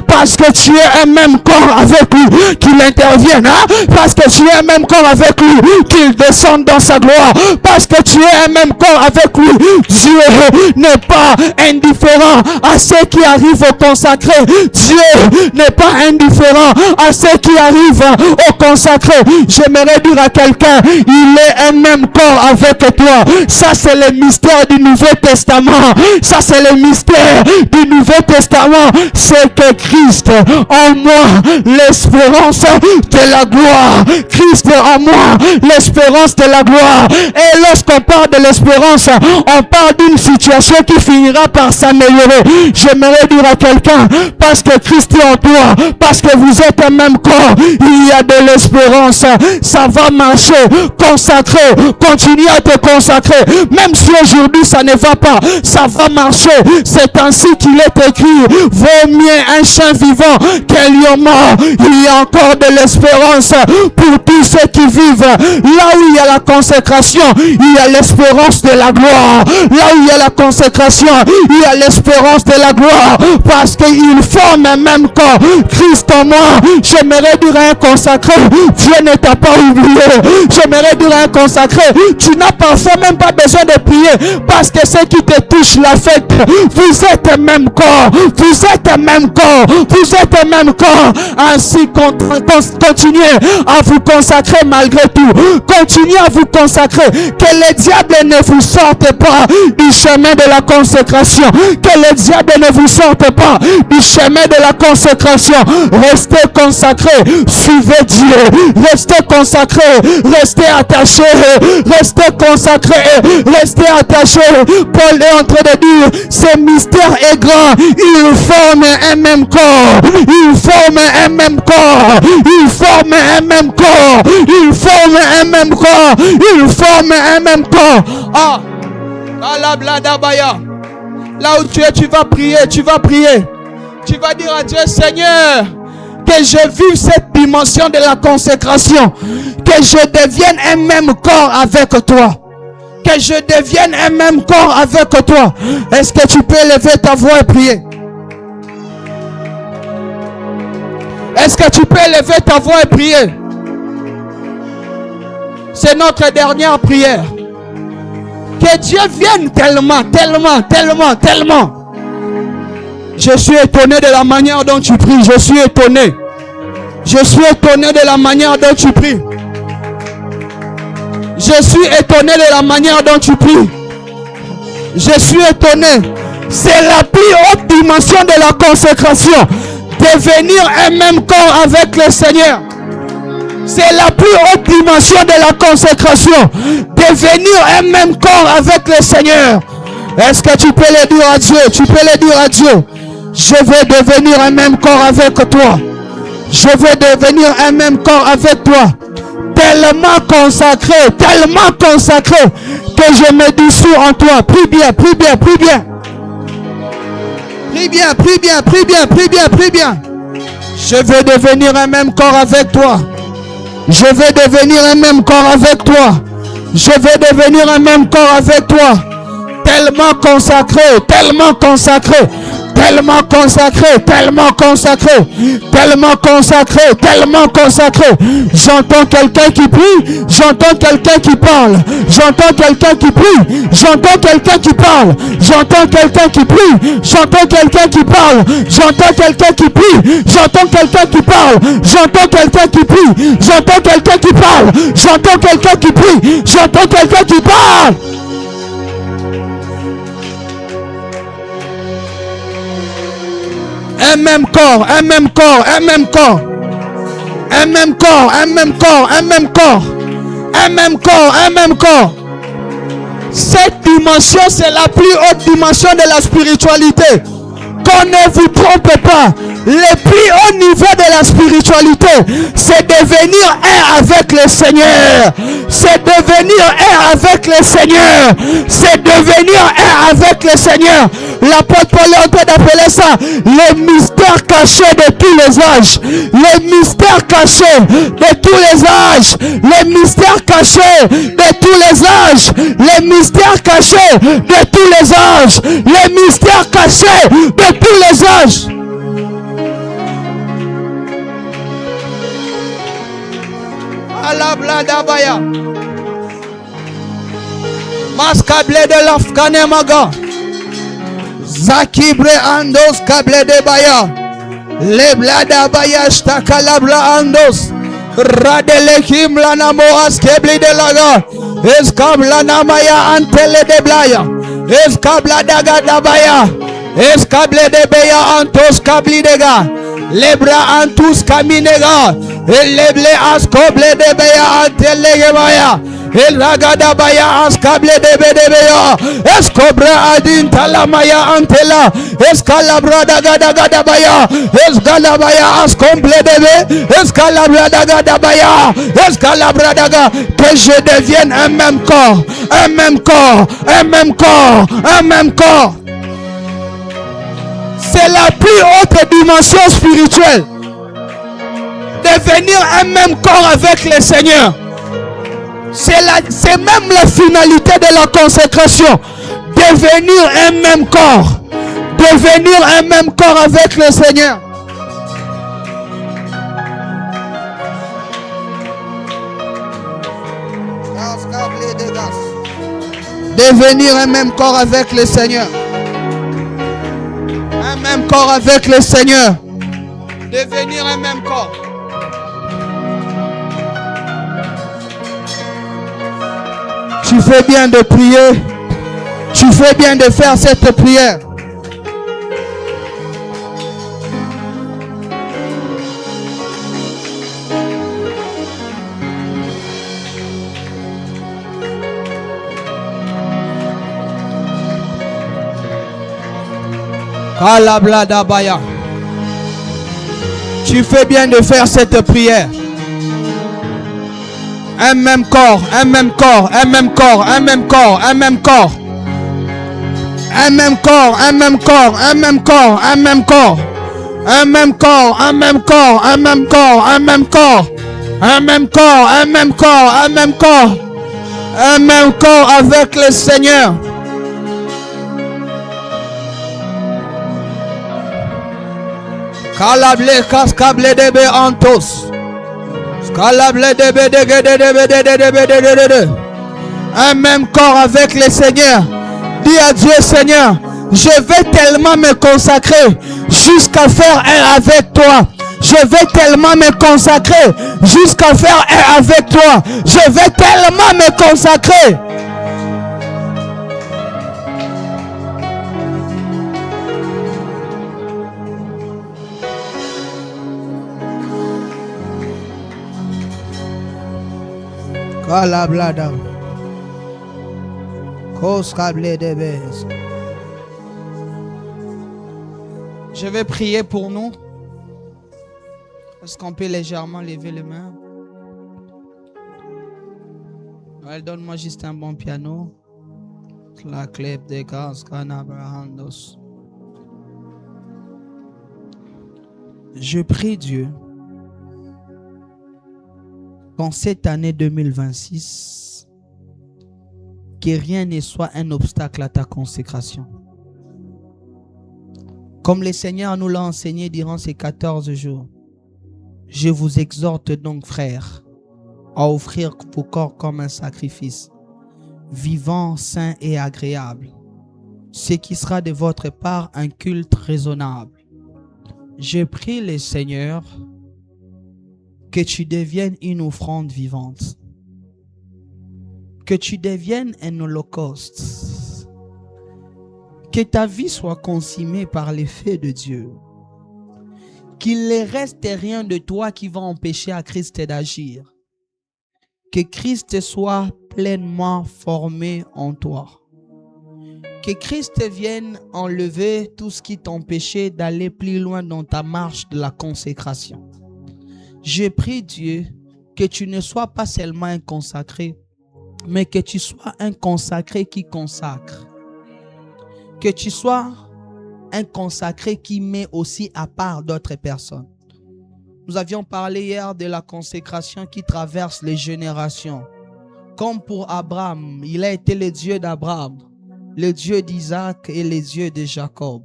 parce que tu es un même corps avec lui, qu'il intervienne, hein? Parce que tu es un même corps avec lui, qu'il descende dans sa gloire, parce que tu es un même corps avec lui. Dieu n'est pas indifférent à ce qui arrive au consacré. Dieu n'est pas indifférent à ce qui arrive au consacré. J'aimerais dire à quelqu'un, il est un même corps avec toi. Ça c'est le mystère du Nouveau Testament. Ça c'est le mystère du Nouveau Testament. C'est que Christ en moi, l'espérance de la gloire. Christ en moi, l'espérance de la gloire. Et lorsqu'on parle de l'espérance, on parle d'une situation qui finira par s'améliorer. J'aimerais dire à quelqu'un, parce que Christ est en toi, parce que vous êtes un même corps, il y a de l'espérance. Ça va marcher. Consacré, continue à te consacrer. Même si aujourd'hui ça ne va pas, ça va marcher. C'est ainsi qu'il est écrit. Vaut mieux un chien vivant qu'un lion mort. Il y a encore de l'espérance pour tous ceux qui vivent. Là où il y a la consécration, il y a l'espérance de la gloire. Là où il y a la consécration, il y a l'espérance de la gloire. Parce qu'ils forment un même corps. Christ en moi. J'aimerais dire à un consacré, Dieu ne t'a pas oublié. J'aimerais dire à un consacré, tu n'as parfois même pas besoin de prier, parce que ce qui te touche l'affecte. Vous êtes un même corps. Vous êtes un même corps. Vous êtes un même corps. Ainsi, continuez à vous consacrer malgré tout. Continuez à vous consacrer. Que le diable ne vous sorte pas du chemin de la consécration. Que le diable ne vous sorte pas du chemin de la consécration. Restez consacrés. Suivez Dieu. Restez consacrés. Restez attachés. Restez consacrés. Restez attachés. Paul est en train de dire, ce mystère est grand. Il forme un même corps. Il forme un même corps. Il forme un même corps. Il forme un même corps. Il forme un même corps. Ah, là où tu es, tu vas prier, tu vas prier. Tu vas dire à Dieu, Seigneur, que je vive cette dimension de la consécration. Que je devienne un même corps avec toi. Que je devienne un même corps avec toi. Est-ce que tu peux lever ta voix et prier? Est-ce que tu peux lever ta voix et prier? C'est notre dernière prière. Que Dieu vienne tellement. Je suis étonné de la manière dont tu pries. Je suis étonné. Je suis étonné de la manière dont tu pries. Je suis étonné de la manière dont tu pries. Je suis étonné. C'est la plus haute dimension de la consécration. Devenir un même corps avec le Seigneur. C'est la plus haute dimension de la consécration. Devenir un même corps avec le Seigneur. Est-ce que tu peux le dire à Dieu? Tu peux le dire à Dieu. Je veux devenir un même corps avec toi. Je veux devenir un même corps avec toi. Tellement consacré que je me dissous en toi. Prie bien, prie bien, prie bien. Prie bien, prie bien, prie bien, prie bien, prie bien. Je veux devenir un même corps avec toi. Je veux devenir un même corps avec toi. Je veux devenir un même corps avec toi. Tellement consacré, tellement consacré. Tellement consacré, tellement consacré, tellement consacré, tellement consacré. J'entends quelqu'un qui prie, j'entends quelqu'un qui parle, j'entends quelqu'un qui prie, j'entends quelqu'un qui parle, j'entends quelqu'un qui prie, j'entends quelqu'un qui parle, j'entends quelqu'un qui prie, j'entends quelqu'un qui parle, j'entends quelqu'un qui prie, j'entends quelqu'un qui parle, j'entends quelqu'un qui prie, j'entends quelqu'un qui parle. Un même corps, un même corps, un même corps. Un même corps, un même corps, un même corps. Un même corps, un même corps. Cette dimension, c'est la plus haute dimension de la spiritualité. Qu'on ne vous trompe pas. Le plus haut niveau de la spiritualité, c'est devenir un avec le Seigneur. C'est devenir un avec le Seigneur. C'est devenir un avec le Seigneur. L'apôtre Paul est en train d'appeler ça les mystères cachés de tous les âges. Les mystères cachés de tous les âges. Les mystères cachés de tous les âges. Les mystères cachés de tous les âges. Les mystères cachés de tous les âges. Alabladabaya. Maskable de l'Afghanemaga. Zakibre andos kable de baya. Leblada baya shtakalabla andos. Radelekim lana moas kebli de laga. Eskabla namaya antele de blaya. Eskabla daga dabaya. Eskable de beya antos kabli dega. Lebra antus kaminega. El leble askoble de beya antele baya. El ragada baya askable de beya. Escobra adin talamaya antela. Escalabra daga gada baya. Escalabaya ascomble de be. Escalabra daga baya. Escalabra daga. Que je devienne un même corps. Un même corps. Un même corps. Un même corps. C'est la plus haute dimension spirituelle. Devenir un même corps avec le Seigneur. C'est même la finalité de la consécration. Devenir un même corps. Devenir un même corps avec le Seigneur. Devenir un même corps avec le Seigneur. Un même corps avec le Seigneur. Devenir un même corps. Tu fais bien de prier. Tu fais bien de faire cette prière. Kalabladabaya. Tu fais bien de faire cette prière. Un même corps, un même corps, un même corps, un même corps, un même corps. Un même corps, un même corps, un même corps, un même corps. Un même corps, un même corps, un même corps, un même corps. Un même corps, un même corps, un même corps. Un même corps avec le Seigneur. Kalable kaskable debe antos. Kalable debe de. Un même corps avec le Seigneur. Dis à Dieu, Seigneur, je vais tellement me consacrer jusqu'à faire un avec toi. Je vais tellement me consacrer jusqu'à faire un avec toi. Je vais tellement me consacrer. Kalablada. Koskabledebes. Je vais prier pour nous. Est-ce qu'on peut légèrement lever les mains? Ouais, donne-moi juste un bon piano. La clé de gaz, canabrahandos. Je prie Dieu qu'en cette année 2026, que rien ne soit un obstacle à ta consécration. Comme le Seigneur nous l'a enseigné durant ces 14 jours, je vous exhorte donc, frères, à offrir vos corps comme un sacrifice, vivant, saint et agréable, ce qui sera de votre part un culte raisonnable. Je prie le Seigneur que tu deviennes une offrande vivante, que tu deviennes un holocauste, que ta vie soit consumée par l'effet de Dieu, qu'il ne reste rien de toi qui va empêcher à Christ d'agir, que Christ soit pleinement formé en toi, que Christ vienne enlever tout ce qui t'empêchait d'aller plus loin dans ta marche de la consécration. Je prie Dieu que tu ne sois pas seulement un consacré, mais que tu sois un consacré qui consacre. Que tu sois un consacré qui met aussi à part d'autres personnes. Nous avions parlé hier de la consécration qui traverse les générations. Comme pour Abraham, il a été le Dieu d'Abraham, le Dieu d'Isaac et le Dieu de Jacob.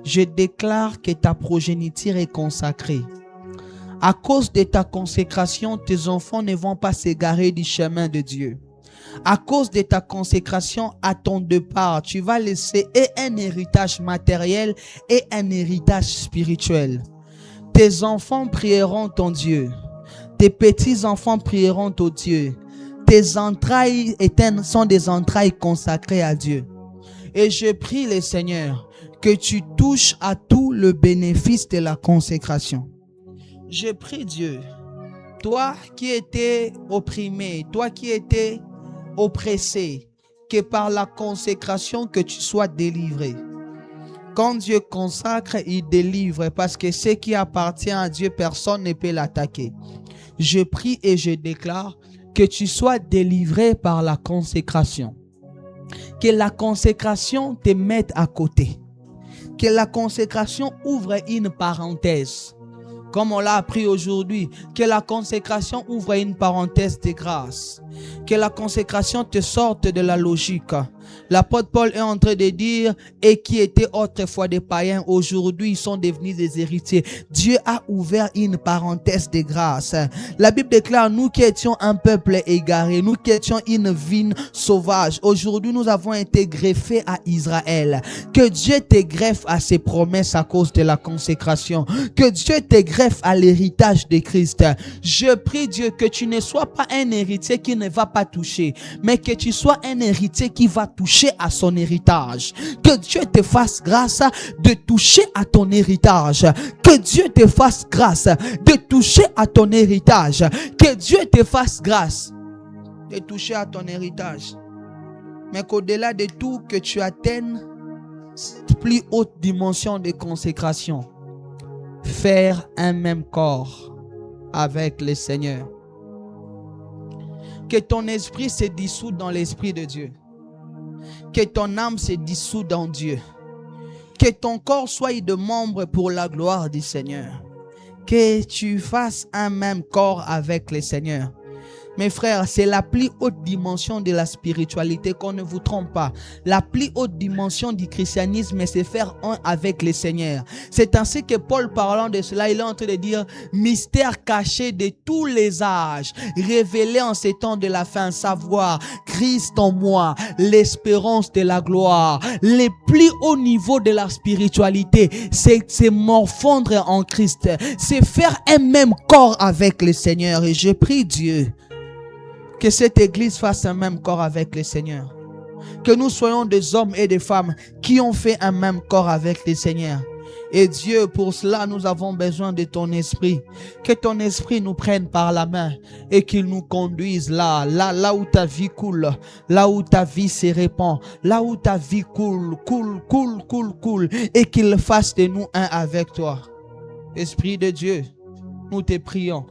Je déclare que ta progéniture est consacrée. À cause de ta consécration, tes enfants ne vont pas s'égarer du chemin de Dieu. À cause de ta consécration, à ton départ, tu vas laisser et un héritage matériel et un héritage spirituel. Tes enfants prieront ton Dieu. Tes petits-enfants prieront ton Dieu. Tes entrailles sont des entrailles consacrées à Dieu. Et je prie le Seigneur que tu touches à tout le bénéfice de la consécration. Je prie Dieu, toi qui étais opprimé, toi qui étais oppressé, que par la consécration que tu sois délivré. Quand Dieu consacre, il délivre, parce que ce qui appartient à Dieu, personne ne peut l'attaquer. Je prie et je déclare que tu sois délivré par la consécration. Que la consécration te mette à côté. Que la consécration ouvre une parenthèse. Comme on l'a appris aujourd'hui, que la consécration ouvre une parenthèse de grâce. Que la consécration te sorte de la logique. L'apôtre Paul est en train de dire, et qui étaient autrefois des païens, aujourd'hui ils sont devenus des héritiers. Dieu a ouvert une parenthèse de grâce. La Bible déclare, nous qui étions un peuple égaré, nous qui étions une vigne sauvage, aujourd'hui nous avons été greffés à Israël. Que Dieu te greffe à ses promesses à cause de la consécration. Que Dieu te greffe à l'héritage de Christ. Je prie Dieu que tu ne sois pas un héritier qui ne va pas toucher, mais que tu sois un héritier qui va toucher à son héritage. Que Dieu te fasse grâce de toucher à ton héritage. Que Dieu te fasse grâce de toucher à ton héritage. Que Dieu te fasse grâce de toucher à ton héritage. Mais qu'au-delà de tout, que tu atteignes cette plus haute dimension de consécration. Faire un même corps avec le Seigneur. Que ton esprit se dissout dans l'esprit de Dieu. Que ton âme se dissout dans Dieu. Que ton corps soit de membres pour la gloire du Seigneur. Que tu fasses un même corps avec le Seigneur. Mes frères, c'est la plus haute dimension de la spiritualité, qu'on ne vous trompe pas. La plus haute dimension du christianisme, c'est faire un avec le Seigneur. C'est ainsi que Paul, parlant de cela, il est en train de dire, mystère caché de tous les âges, révélé en ces temps de la fin, savoir Christ en moi, l'espérance de la gloire. Le plus haut niveau de la spiritualité, c'est morfondre en Christ, c'est faire un même corps avec le Seigneur. Et je prie Dieu que cette église fasse un même corps avec le Seigneur. Que nous soyons des hommes et des femmes qui ont fait un même corps avec le Seigneur. Et Dieu, pour cela, nous avons besoin de ton esprit. Que ton esprit nous prenne par la main et qu'il nous conduise là où ta vie coule, là où ta vie se répand, là où ta vie coule, et qu'il fasse de nous un avec toi. Esprit de Dieu, nous te prions.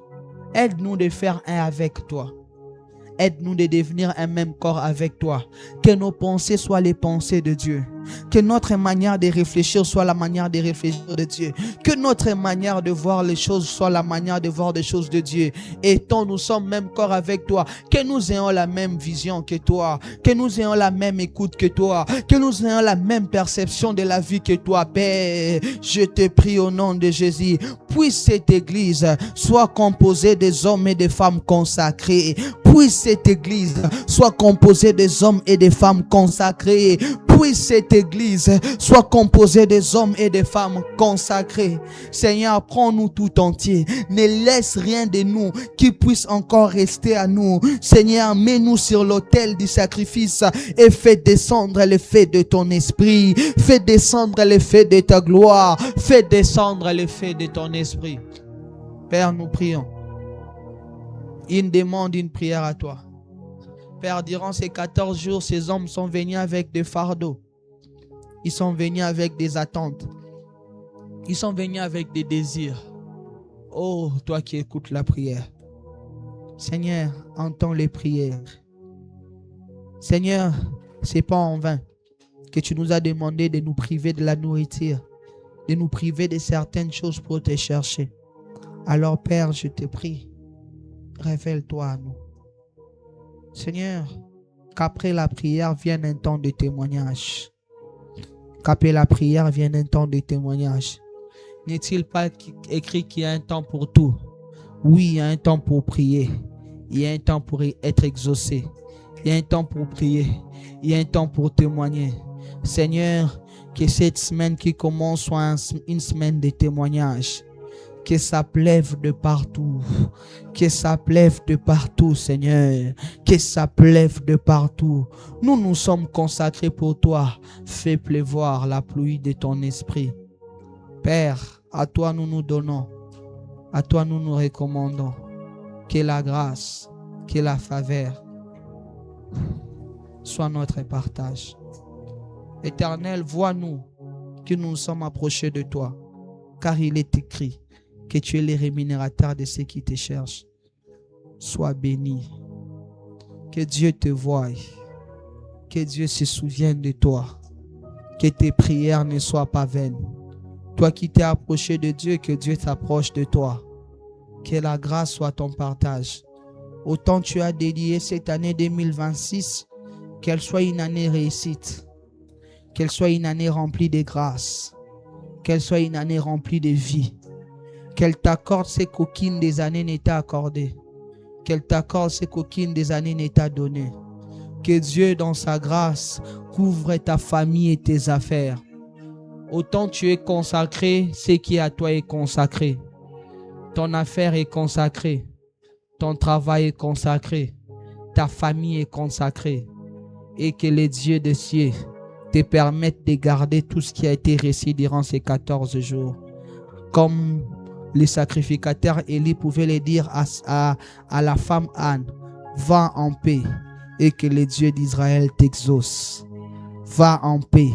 Aide-nous de faire un avec toi. Aide-nous de devenir un même corps avec toi. Que nos pensées soient les pensées de Dieu. Que notre manière de réfléchir soit la manière de réfléchir de Dieu. Que notre manière de voir les choses soit la manière de voir des choses de Dieu. Et tant nous sommes même corps avec toi, que nous ayons la même vision que toi. Que nous ayons la même écoute que toi. Que nous ayons la même perception de la vie que toi, Père. Je te prie au nom de Jésus. Puisse cette église soit composée des hommes et des femmes consacrés. Puisse cette église soit composée des hommes et des femmes consacrés. Puisse cette église soit composée des hommes et des femmes consacrés. Seigneur, prends-nous tout entier. Ne laisse rien de nous qui puisse encore rester à nous. Seigneur, mets-nous sur l'autel du sacrifice et fais descendre l'effet de ton esprit. Fais descendre l'effet de ta gloire. Fais descendre l'effet de ton esprit. Père, nous prions. Il demande une prière à toi. Père, durant ces 14 jours, ces hommes sont venus avec des fardeaux. Ils sont venus avec des attentes. Ils sont venus avec des désirs. Oh, toi qui écoutes la prière. Seigneur, entends les prières. Seigneur, c'est pas en vain que tu nous as demandé de nous priver de la nourriture, de nous priver de certaines choses pour te chercher. Alors, Père, je te prie, révèle-toi à nous. Seigneur, qu'après la prière vienne un temps de témoignage. Qu'après la prière vienne un temps de témoignage. N'est-il pas écrit qu'il y a un temps pour tout? Oui, il y a un temps pour prier. Il y a un temps pour être exaucé. Il y a un temps pour prier. Il y a un temps pour témoigner. Seigneur, que cette semaine qui commence soit une semaine de témoignage. Que ça plève de partout. Que ça plève de partout, Seigneur. Que ça plève de partout. Nous nous sommes consacrés pour toi. Fais pleuvoir la pluie de ton esprit. Père, à toi nous nous donnons. À toi nous nous recommandons. Que la grâce, que la faveur soit notre partage. Éternel, vois-nous que nous nous sommes approchés de toi. Car il est écrit que tu es le rémunérateur de ceux qui te cherchent. Sois béni. Que Dieu te voie. Que Dieu se souvienne de toi. Que tes prières ne soient pas vaines. Toi qui t'es approché de Dieu, que Dieu t'approche de toi. Que la grâce soit ton partage. Autant tu as dédié cette année 2026, qu'elle soit une année réussite. Qu'elle soit une année remplie de grâce. Qu'elle soit une année remplie de vie. Qu'elle t'accorde ces coquines des années n'est accordées. Qu'elle t'accorde ces coquines des années n'est données. Que Dieu, dans sa grâce, couvre ta famille et tes affaires. Autant tu es consacré, ce qui est à toi est consacré. Ton affaire est consacrée. Ton travail est consacré. Ta famille est consacrée. Et que les dieux des cieux te permettent de garder tout ce qui a été réussi durant ces 14 jours. Comme les sacrificateurs Élie pouvaient le dire à la femme Anne, va en paix et que les dieux d'Israël t'exaucent. Va en paix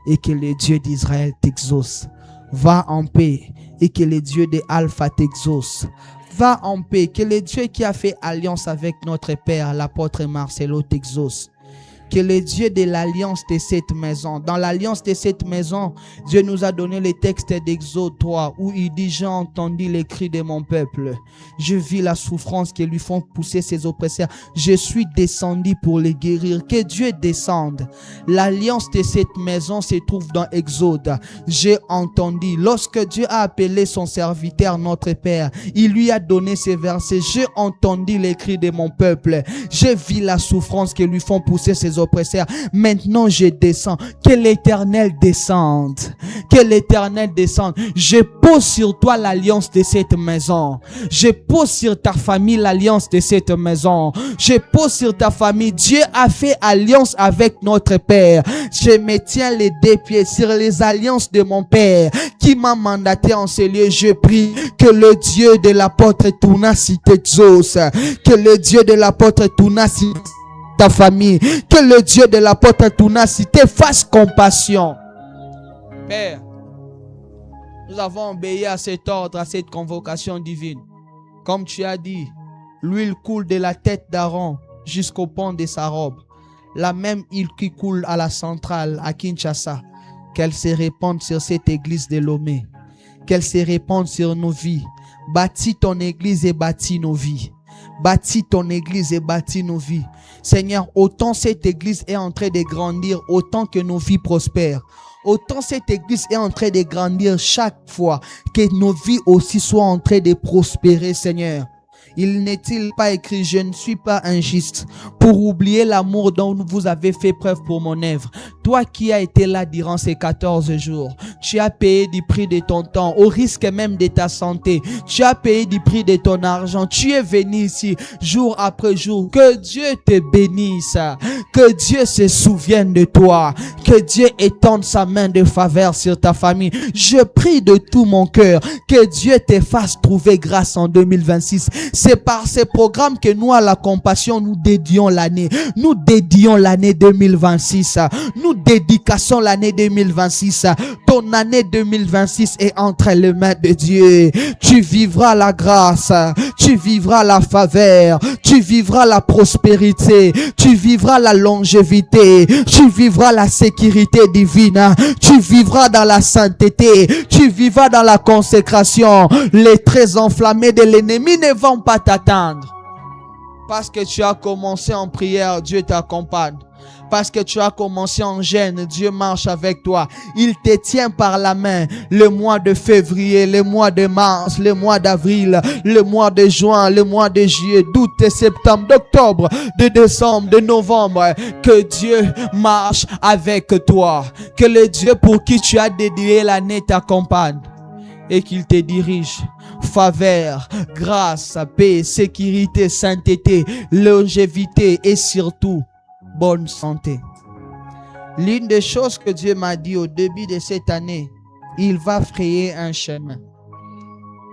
et que les dieux d'Israël t'exaucent. Va en paix et que les dieux de Alpha t'exaucent. Va en paix, que le Dieu qui a fait alliance avec notre Père, l'apôtre Marcelo, t'exauce. Que le Dieu de l'alliance de cette maison, dans l'alliance de cette maison, Dieu nous a donné le texte d'Exode 3 où il dit: j'ai entendu les cris de mon peuple, je vis la souffrance que lui font pousser ses oppresseurs, je suis descendu pour les guérir. Que Dieu descende. L'alliance de cette maison se trouve dans Exode. J'ai entendu, lorsque Dieu a appelé son serviteur notre Père, il lui a donné ces versets: j'ai entendu les cris de mon peuple, je vis la souffrance que lui font pousser ses oppresseurs. oppresseurs. Maintenant, je descends. Que l'Éternel descende. Que l'Éternel descende. Je pose sur toi l'alliance de cette maison. Je pose sur ta famille l'alliance de cette maison. Je pose sur ta famille. Dieu a fait alliance avec notre Père. Je me tiens les deux pieds sur les alliances de mon Père qui m'a mandaté en ces lieux. Je prie que le Dieu de l'apôtre Tounas t'exauce. Que le Dieu de l'apôtre Tounas ta famille. Que le Dieu de l'apôtre Tounas te fasse compassion. Père, nous avons obéi à cet ordre, à cette convocation divine. Comme tu as dit, l'huile coule de la tête d'Aaron jusqu'au pont de sa robe. La même huile qui coule à la centrale à Kinshasa, qu'elle se répande sur cette église de Lomé. Qu'elle se répande sur nos vies. Bâtis ton église et bâtis nos vies. Bâtis ton église et bâtis nos vies. Seigneur, autant cette église est en train de grandir, autant que nos vies prospèrent. Autant cette église est en train de grandir chaque fois que nos vies aussi soient en train de prospérer, Seigneur. Il n'est-il pas écrit, je ne suis pas injuste pour oublier l'amour dont vous avez fait preuve pour mon œuvre. Toi qui as été là durant ces 14 jours, tu as payé du prix de ton temps, au risque même de ta santé. Tu as payé du prix de ton argent. Tu es venu ici jour après jour. Que Dieu te bénisse. Que Dieu se souvienne de toi. Que Dieu étende sa main de faveur sur ta famille. Je prie de tout mon cœur que Dieu te fasse trouver grâce en 2026. C'est par ces programmes que nous, à la compassion, nous dédions l'année. Nous dédions l'année 2026. Nous dédicassons l'année 2026. Ton année 2026 est entre les mains de Dieu. Tu vivras la grâce. Tu vivras la faveur. Tu vivras la prospérité. Tu vivras la longévité. Tu vivras la sécurité divine. Tu vivras dans la sainteté. Tu vivras dans la consécration. Les traits enflammés de l'ennemi ne vont pas t'attendre. Parce que tu as commencé en prière, Dieu t'accompagne. Parce que tu as commencé en jeûne, Dieu marche avec toi. Il te tient par la main. Le mois de février, le mois de mars, le mois d'avril, le mois de juin, le mois de juillet, d'août, de septembre, d'octobre, de décembre, de novembre. Que Dieu marche avec toi. Que le Dieu pour qui tu as dédié l'année t'accompagne. Et qu'il te dirige. Faveur, grâce, paix, sécurité, sainteté, longévité et surtout bonne santé. L'une des choses que Dieu m'a dit au début de cette année, il va frayer un chemin.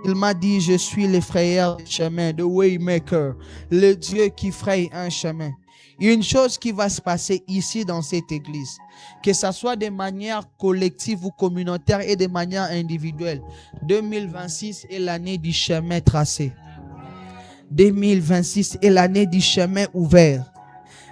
Il m'a dit, je suis le frayeur du chemin, the waymaker, le Dieu qui fraye un chemin. Une chose qui va se passer ici dans cette église, que ce soit de manière collective ou communautaire et de manière individuelle, 2026 est l'année du chemin tracé. 2026 est l'année du chemin ouvert.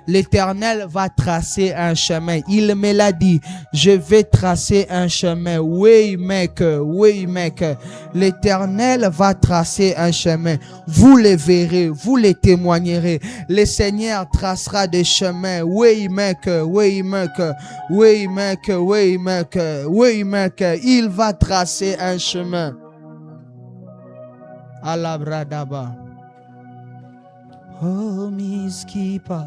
L'Éternel va tracer un chemin. Il me l'a dit. Je vais tracer un chemin. Waymaker, waymaker. L'Éternel va tracer un chemin. Vous le verrez, vous le témoignerez. Le Seigneur tracera des chemins. Waymaker, waymaker, waymaker, waymaker, waymaker. Il va tracer un chemin. Alabradaba. Oh, Miss Keeper.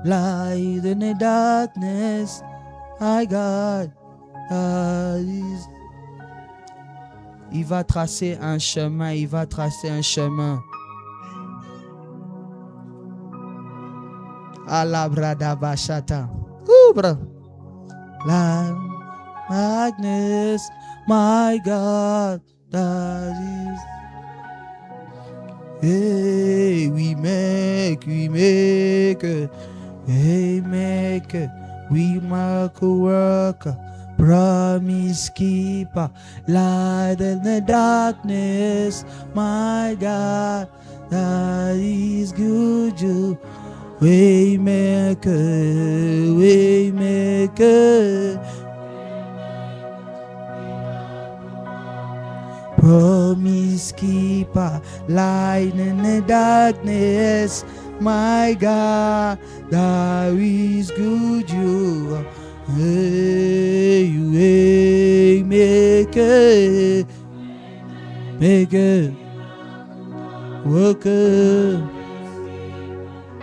Light in the darkness, I got eyes. Il va tracer un chemin, il va tracer un chemin. Alabradabashata. Oubra. Light, darkness, my God, that is. Hey, we make, we mark a worker, promise keeper, light in the darkness, my God, that is good, you, waymaker, waymaker, promise keeper, light in the darkness, my God, that is good, you, hey, maker, maker, worker,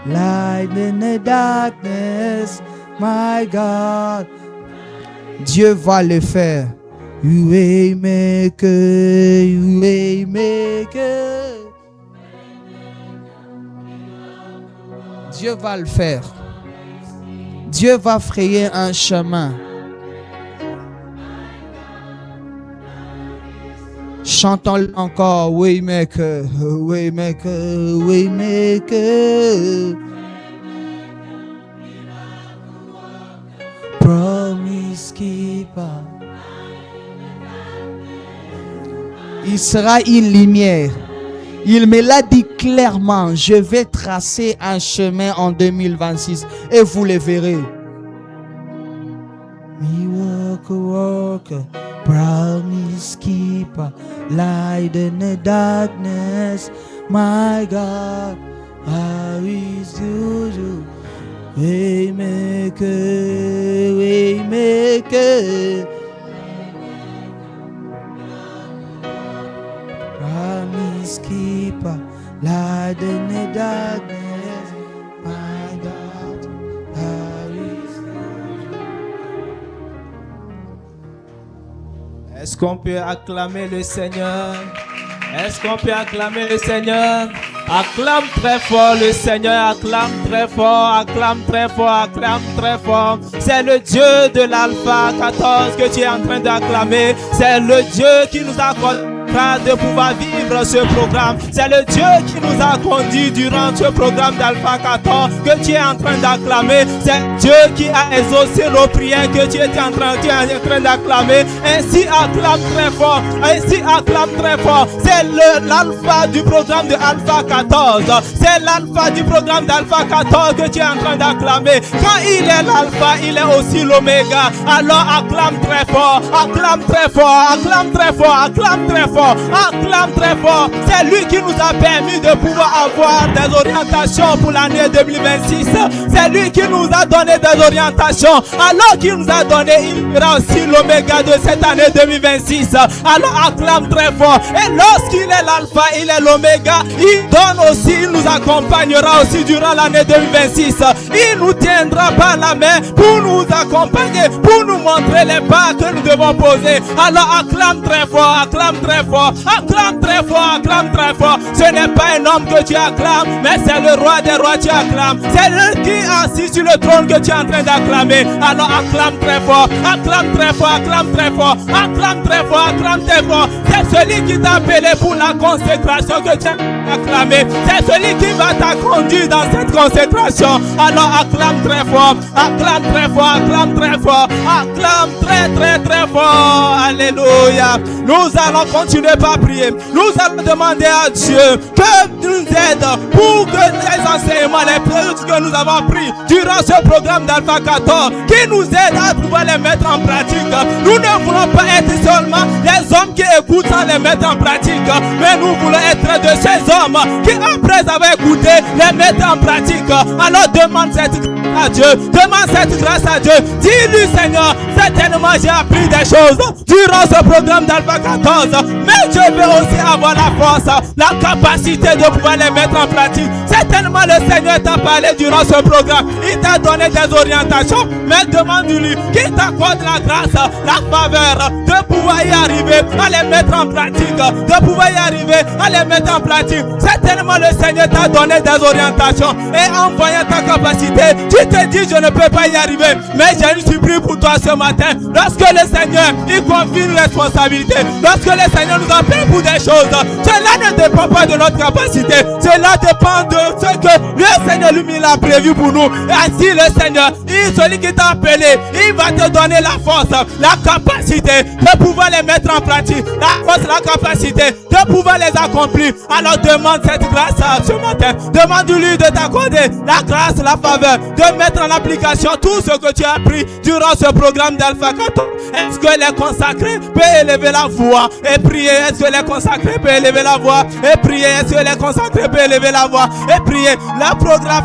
light in the darkness, My God. Dieu va le faire. Waymaker, Waymaker. Dieu va le faire. Dieu va frayer un chemin. Chantons encore. Waymaker, Waymaker, Waymaker. Promise keeper. Il sera une lumière. Il me l'a dit clairement. Je vais tracer un chemin en 2026 et vous le verrez. Walker, promise keeper, light in the darkness. My God, how is you? Waymaker, Waymaker. Promise keeper, light in the darkness. My God, how is you? Est-ce qu'on peut acclamer le Seigneur? Est-ce qu'on peut acclamer le Seigneur? Acclame très fort le Seigneur, acclame très fort, acclame très fort, acclame très fort. C'est le Dieu de l'Alpha 14 que tu es en train d'acclamer. C'est le Dieu qui nous accorde de pouvoir vivre ce programme. C'est le Dieu qui nous a conduits durant ce programme d'Alpha 14 que tu es en train d'acclamer. C'est Dieu qui a exaucé nos prières que tu es en train d'acclamer. Ainsi acclame très fort. Ainsi acclame très fort. C'est l'alpha du programme de Alpha 14. C'est l'alpha du programme d'Alpha 14 que tu es en train d'acclamer. Quand il est l'alpha, il est aussi l'oméga. Alors acclame très fort. Acclame très fort. Acclame très fort. Acclame très fort. Acclame très fort. C'est lui qui nous a permis de pouvoir avoir des orientations pour l'année 2026. C'est lui qui nous a donné des orientations. Alors qu'il nous a donné, il sera aussi l'oméga de cette année 2026. Alors acclame très fort. Et lorsqu'il est l'alpha, il est l'oméga, il donne aussi, il nous accompagnera aussi durant l'année 2026. Il nous tiendra par la main pour nous accompagner, pour nous montrer les pas que nous devons poser. Alors acclame très fort, acclame très fort, acclame très fort, acclame très fort. Ce n'est pas un homme que tu acclames, mais c'est le roi des rois que tu acclames. C'est lui qui est assis sur le trône que tu es en train d'acclamer. Alors acclame très fort, acclame très fort, acclame très fort, acclame très fort, acclame très fort. C'est celui qui t'a appelé pour la consécration que tu as acclamé. C'est celui qui va t'acconduire dans cette consécration. Alors acclame très fort, acclame très fort, acclame très fort, acclame très très très fort. Alléluia. Nous allons continuer par prier. Nous allons demander à Dieu que nous aide pour que les enseignements, les préludes que nous avons pris durant ce programme d'Alpha 14, qui nous aide à pouvoir les mettre en pratique. Nous ne voulons pas être seulement des hommes qui écoutent sans les mettre en pratique, mais nous voulons être de ces hommes qui, après avoir écouté, les mettre en pratique. Alors demande cette grâce à Dieu. Demande cette grâce à Dieu. Dis-lui, Seigneur, certainement j'ai appris des choses durant ce programme d'Alpha 14, mais je veux aussi avoir la force, la capacité de pouvoir les mettre en pratique. Certainement le Seigneur t'a parlé durant ce programme. Il t'a donné des orientations, mais demande-lui qu'il t'accorde la grâce, la faveur de pouvoir y arriver, à les mettre en pratique, de pouvoir y arriver, à les mettre en pratique. Certainement le Seigneur t'a donné des orientations et en voyant ta capacité, tu te dis je ne peux pas y arriver. Mais j'ai une surprise pour toi ce matin. Lorsque le Seigneur il confie une responsabilité, lorsque le Seigneur nous appelle pour des choses, cela ne dépend pas de notre capacité, cela dépend de ce que le Seigneur lui-même a prévu pour nous. Et ainsi le Seigneur, celui qui t'a appelé, il va te donner la force, la capacité de pouvoir les mettre en pratique, la force, la capacité de pouvoir les accomplir. Alors demande cette grâce ce matin. Demande-lui de t'accorder la grâce, la faveur, de mettre en application tout ce que tu as appris durant ce programme d'Alpha 14. Est-ce que les consacrés peuvent élever la voix et prier? Est-ce que les consacrés peuvent élever la voix et prier? Est-ce que les consacrés peuvent élever la voix et prier? La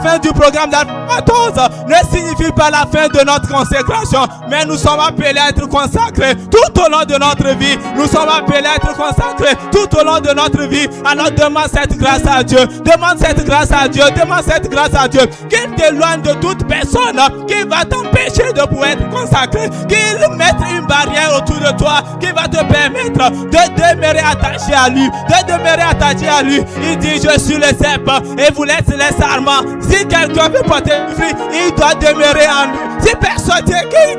fin du programme d'Alpha 14 ne signifie pas la fin de notre consécration, mais nous sommes appelés à être consacrés tout au long de notre vie. Nous sommes appelés à être consacrés tout au long de notre vie. Alors demande cette grâce à Dieu. Demande cette grâce à Dieu. Demande cette grâce à Dieu. Qu'il t'éloigne de toute personne qui va t'empêcher de pouvoir être consacré. Qu'il mette une barrière autour de toi qui va te permettre de demeurer attaché à lui. De demeurer attaché à lui. Il dit, je suis le cep et vous êtes les sarments. Si quelqu'un veut porter du fruit, il doit demeurer en lui. Si personne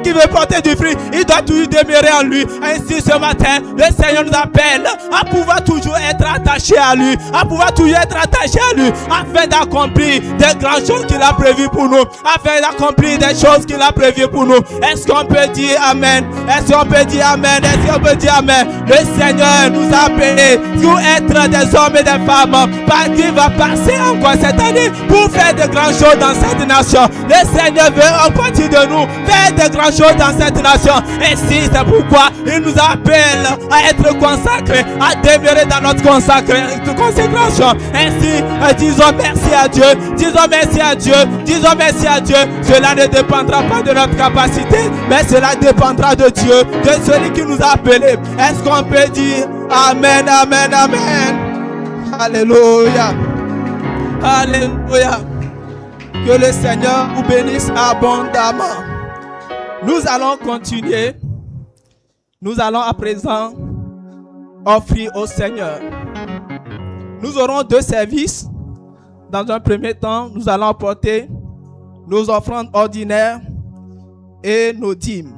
qui veut porter du fruit, il doit toujours demeurer en lui. Ainsi ce matin, le Seigneur nous appelle à pouvoir toujours être attaché à lui, à pouvoir toujours être attaché à lui, afin d'accomplir des grandes choses qu'il a prévues pour nous, afin d'accomplir des choses qu'il a prévues pour nous. Est-ce qu'on peut dire Amen? Est-ce qu'on peut dire Amen? Est-ce qu'on peut dire Amen? Le Seigneur nous a appelés pour être des hommes et des femmes. Qui va passer encore cette année pour faire de grandes choses dans cette nation. Le Seigneur veut en partie de nous faire de grandes choses dans cette nation. Et si c'est pourquoi il nous appelle à être consacrés, à demeurer dans notre consécration. Ainsi, disons merci à Dieu, disons merci à Dieu, disons merci à Dieu. Cela ne dépendra pas de notre capacité, mais cela dépendra de Dieu, de celui qui nous a appelés. Est-ce qu'on peut dire Amen, Amen, Amen? Alléluia. Alléluia. Que le Seigneur vous bénisse abondamment. Nous allons continuer. Nous allons à présent offrir au Seigneur. Nous aurons deux services. Dans un premier temps, nous allons apporter nos offrandes ordinaires et nos dîmes.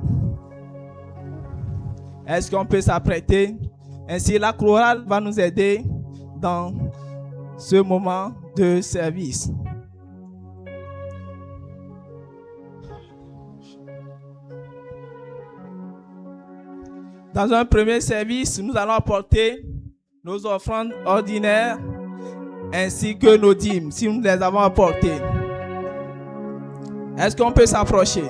Est-ce qu'on peut s'apprêter? Ainsi, la chorale va nous aider dans ce moment de service. Dans un premier service, nous allons apporter nos offrandes ordinaires ainsi que nos dîmes, si nous les avons apportées. Est-ce qu'on peut s'approcher?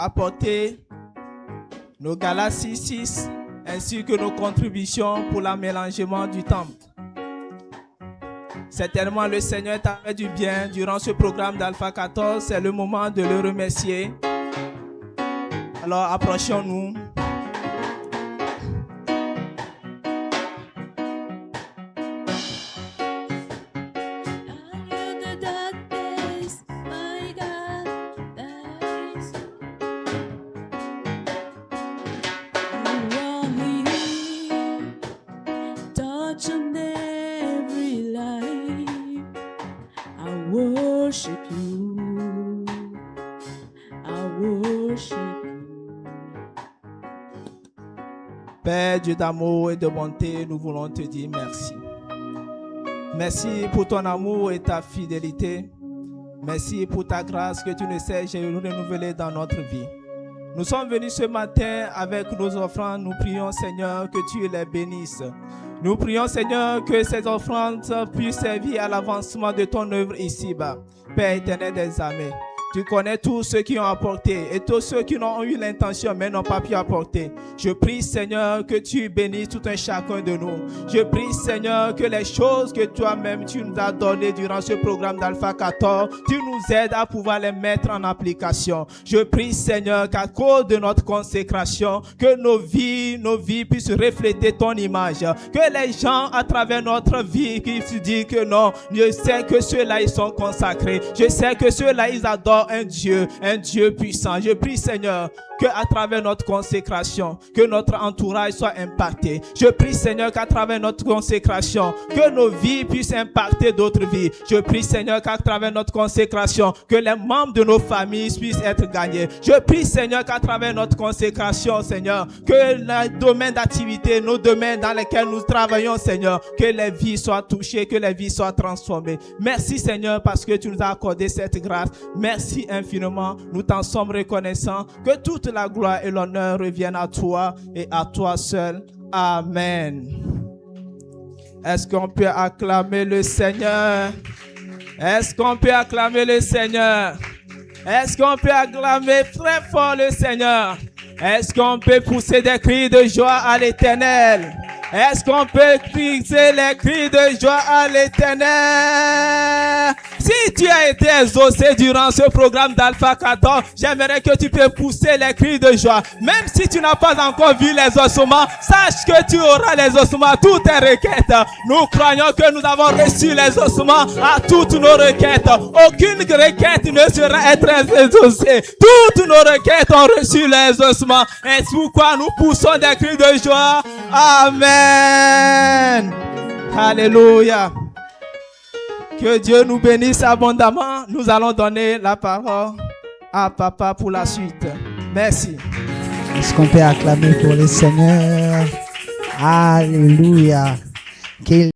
Apporter nos galas 6 ainsi que nos contributions pour l'aménagement du temple. Certainement le Seigneur t'a fait du bien durant ce programme d'Alpha 14. C'est le moment de le remercier. Alors approchons-nous. Père Dieu d'amour et de bonté, nous voulons te dire merci. Merci pour ton amour et ta fidélité. Merci pour ta grâce que tu ne cesses de renouveler dans notre vie. Nous sommes venus ce matin avec nos offrandes. Nous prions, Seigneur, que tu les bénisses. Nous prions, Seigneur, que ces offrandes puissent servir à l'avancement de ton œuvre ici-bas. Père éternel des armées, tu connais tous ceux qui ont apporté et tous ceux qui n'ont eu l'intention mais n'ont pas pu apporter. Je prie, Seigneur, que tu bénisses tout un chacun de nous. Je prie, Seigneur, que les choses que toi-même tu nous as données durant ce programme d'Alpha 14, tu nous aides à pouvoir les mettre en application. Je prie, Seigneur, qu'à cause de notre consécration, que nos vies puissent refléter ton image. Que les gens, à travers notre vie, qui se disent que non, je sais que ceux-là, ils sont consacrés. Je sais que ceux-là, ils adorent fort, un Dieu puissant. Je prie, Seigneur, que à travers notre consécration, que notre entourage soit impacté. Je prie, Seigneur, qu'à travers notre consécration, que nos vies puissent impacter d'autres vies. Je prie, Seigneur, qu'à travers notre consécration, que les membres de nos familles puissent être gagnés. Je prie, Seigneur, qu'à travers notre consécration, Seigneur, que les domaines d'activité, nos domaines dans lesquels nous travaillons, Seigneur, que les vies soient touchées, que les vies soient transformées. Merci, Seigneur, parce que tu nous as accordé cette grâce. Merci infiniment. Nous t'en sommes reconnaissants. Que toute la gloire et l'honneur reviennent à toi et à toi seul. Amen. Est-ce qu'on peut acclamer le Seigneur? Est-ce qu'on peut acclamer le Seigneur? Est-ce qu'on peut acclamer très fort le Seigneur? Est-ce qu'on peut pousser des cris de joie à l'Éternel? Est-ce qu'on peut pousser les cris de joie à l'Éternel? Si tu as été exaucé durant ce programme d'Alpha 14, j'aimerais que tu peux pousser les cris de joie. Même si tu n'as pas encore vu les ossements, sache que tu auras les ossements à toutes tes requêtes. Nous croyons que nous avons reçu les ossements à toutes nos requêtes. Aucune requête ne sera exaucée. Toutes nos requêtes ont reçu les ossements. Et c'est pourquoi nous poussons des cris de joie. Amen. Alléluia. Que Dieu nous bénisse abondamment. Nous allons donner la parole à Papa pour la suite. Merci. Est-ce qu'on peut acclamer pour le Seigneur? Alléluia. Qu'il